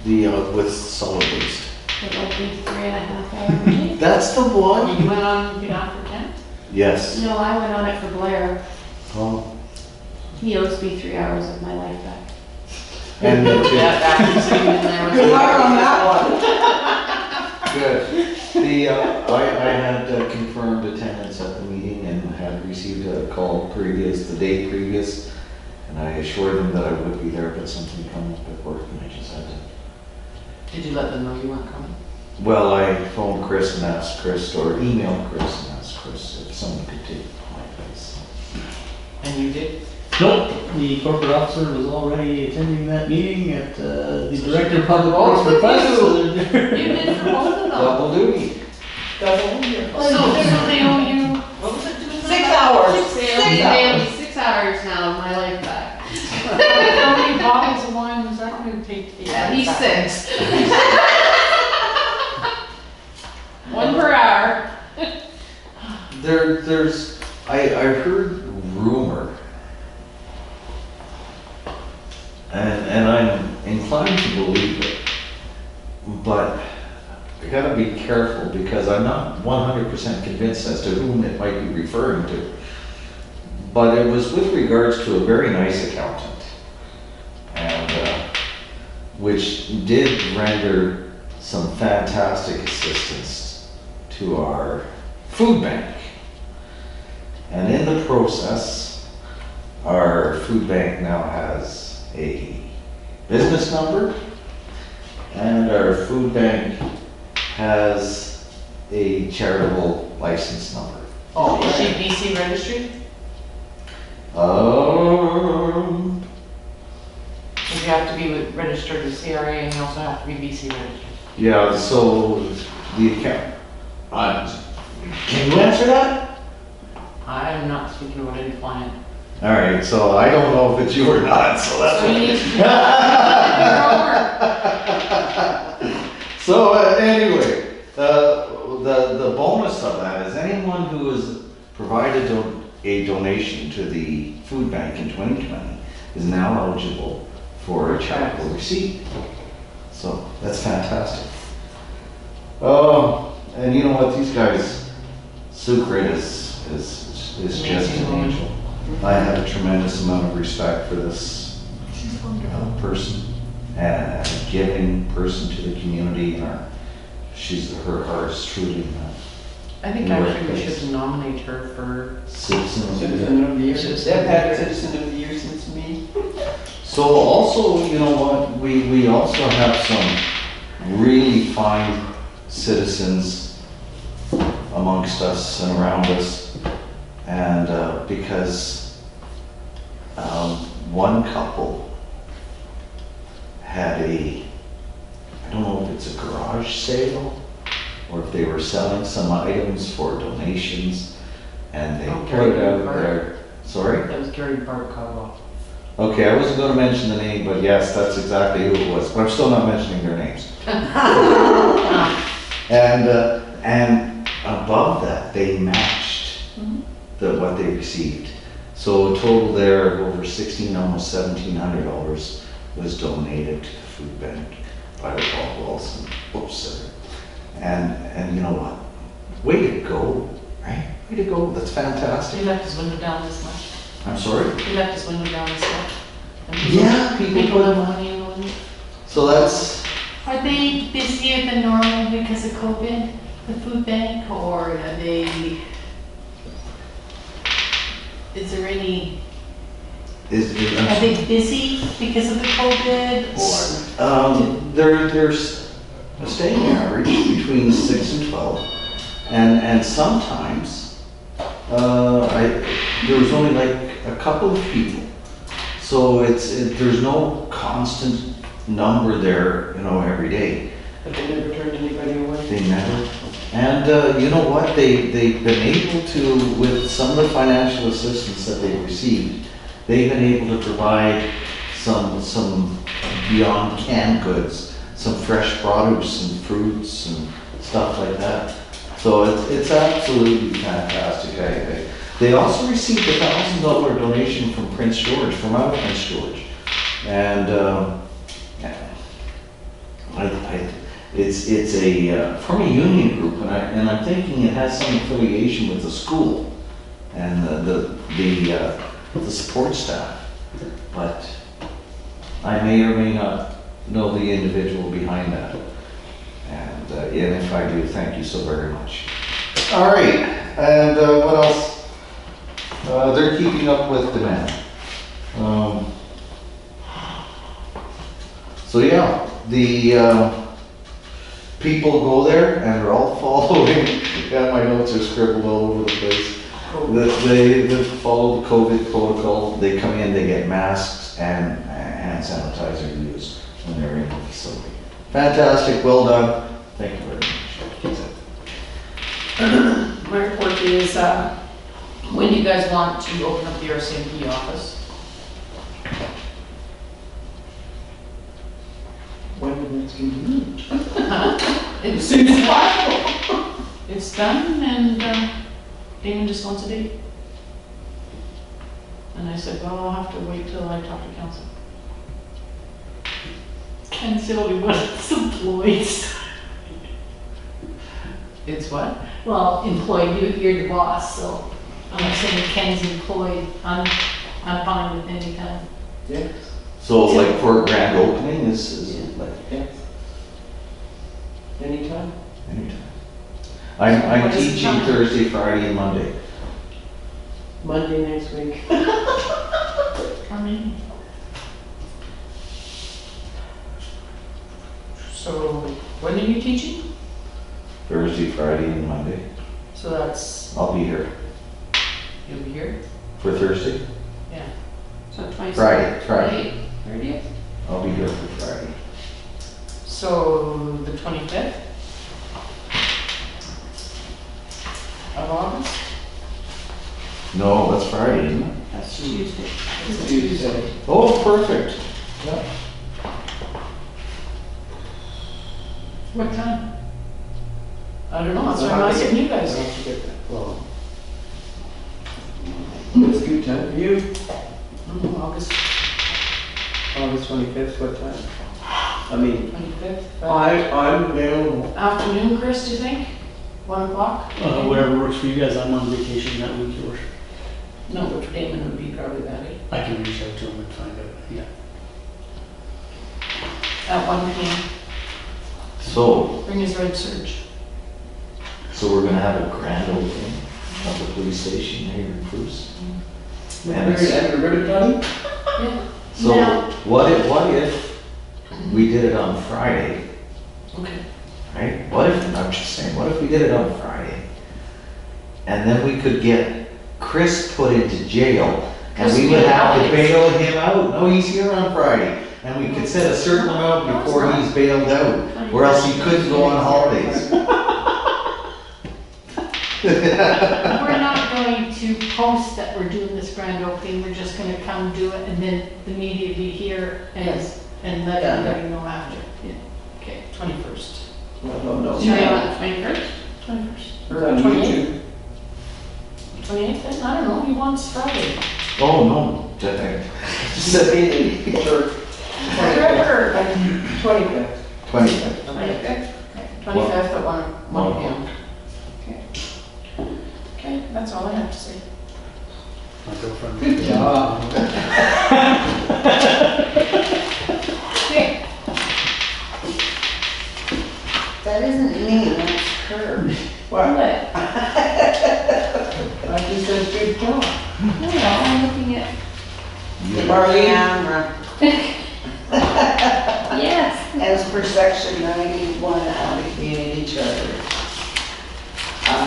The, with solid waste. The lovely 3.5 hour meeting? That's the one? You went on behalf of Ken? Yes. No, I went on it for Blair. Oh. He owes me 3 hours of my life back. And After sitting in there with. good luck on that one. Good. The, I had confirmed attendance at the meeting and had received a call the day previous, And I assured them that I would be there, but something came up at work and I just had to. Did you let them know you weren't coming? Well, I phoned Chris and asked Chris, or emailed Chris and asked Chris if someone could take my place. And you did? Nope, the corporate officer was already attending that meeting at the director of public works request. You did for both of them. Double duty. Double here. So they owe you, What was it, 6 hours. They owe me 6 hours now of my life back. how many bottles of wine was that going to take? At least 6. 1 per hour. I heard rumor, and I'm inclined to believe it, but I gotta be careful because I'm not 100% convinced as to whom it might be referring to. But it was with regards to a very nice accountant, and which did render some fantastic assistance to our food bank. And in the process, our food bank now has a business number, and our food bank has a charitable license number. Oh, is she BC registry? Because you have to be registered with CRA and you also have to be BC registered. Yeah, so the account, can you answer that? I'm not speaking about any client. All right, so I don't know if it's you or not, so that's So you okay. need to be So anyway, the bonus of that is anyone who has provided a donation to the food bank in 2020 is now eligible for a charitable receipt. So that's fantastic. Oh, and you know what? These guys, Sue Grit is just an angel. I have a tremendous amount of respect for this person and a giving person to the community, and her heart is truly I think actually we should nominate her for citizen. Citizen of the year. They've had citizen of the year since me. So also, you know what, we also have some really fine citizens amongst us and around us, and because one couple had I don't know if it's a garage sale or if they were selling some items for donations, and they put it out there. Sorry? That was Gary Bart Caldwell. Okay, I wasn't going to mention the name, but yes, that's exactly who it was. But I'm still not mentioning their names. And above that, they matched what they received. So a total there of over almost $1,700 was donated to the food bank by the Caldwells. And you know what? Way to go, right? Way to go. That's fantastic. He left his window down this much. I'm sorry? He left his window down this much. And Yeah, people have money in the window. So that's, Are they busier than normal because of COVID, the food bank, or are they, is there any, are they busy because of the COVID, or? There's a staying average between 6 and 12, and sometimes there was only like a couple of people, so there's no constant number there, every day. But they never turned anybody away. They never. And you know what? They've been able to, with some of the financial assistance that they've received, they've been able to provide some beyond canned goods, some fresh produce and fruits and stuff like that. So it's absolutely fantastic. They also received a $1,000 donation from Prince George, from out of Prince George, and it's from a union group, and I'm thinking it has some affiliation with the school and the support staff, but I may or may not know the individual behind that. And if I do, thank you so very much. All right, and what else? They're keeping up with demand. So yeah, the people go there and they're all following, yeah, my notes are scribbled all over the place. They follow the COVID protocol, they come in, they get masks and hand sanitizer to use when they're in the facility. Fantastic, well done, thank you very much. My report is, when do you guys want to open up the RCMP office? When it's convenient. As soon as possible. It's done, and Damon just wants a date. And I said, well, I'll have to wait till I talk to council. Ken's the only one that's employed. It's what? Well, employed, you're the boss, so I'm assuming Ken's employed. I'm fine with any time. Yes, So like for a grand opening is like yes. Anytime? anytime. I'm What is the teaching time? Thursday, Friday and Monday. Monday next week. I mean, So, when are you teaching? Thursday, Friday and Monday. So that's, I'll be here you'll be here? for Thursday. So 27th, Friday. 30th? I'll be here for Friday. So, the 25th of August? No, that's Friday, isn't it? That's Tuesday. It's Tuesday. Oh, perfect. Yeah. what time? I don't know, that's what I'm asking you guys. Don't forget that. Well, it's a good time for you. August August 25th, what time? I mean, 25th. I'm available. Afternoon, Chris, do you think? 1 o'clock? Whatever works for you guys, I'm on vacation that week, yours. No, but for Damon would be probably that, eh? I can reach out to him and find out, yeah. At 1 p.m. So, Bring his red surge. we're gonna have a grand opening of the police station here in Bruce. We're having a ribbon cutting? Yeah. So Now- what if we did it on Friday, Okay. right? What if, I'm just saying, what if we did it on Friday? And then we could get Chris put into jail and we would have to bail him out. No, he's here on Friday. And we could set a certain amount before he's bailed out, or else he couldn't go on holidays. We're not going to post that we're doing this grand opening, we're just gonna come do it and then the media be here and let everybody know after. Yeah. Okay. 21st. Well, no. Tuesday on the 21st? 21st. Or on YouTube. 28th? I don't know, he wants Friday. Oh, no. Whatever. 25th. 25th. 25th? 25th at 1 p.m. Okay. Okay, that's all I have to say. My girlfriend. Good job. Okay. That isn't me, that's her. What? What? I just said good job. No, I'm looking at, Marlene? Camera. yes. As per section 91 of the community charter.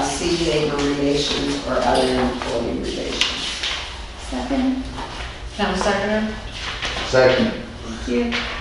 See labor relations or other employee relations. Second. Can I have a seconder? Second. Thank you.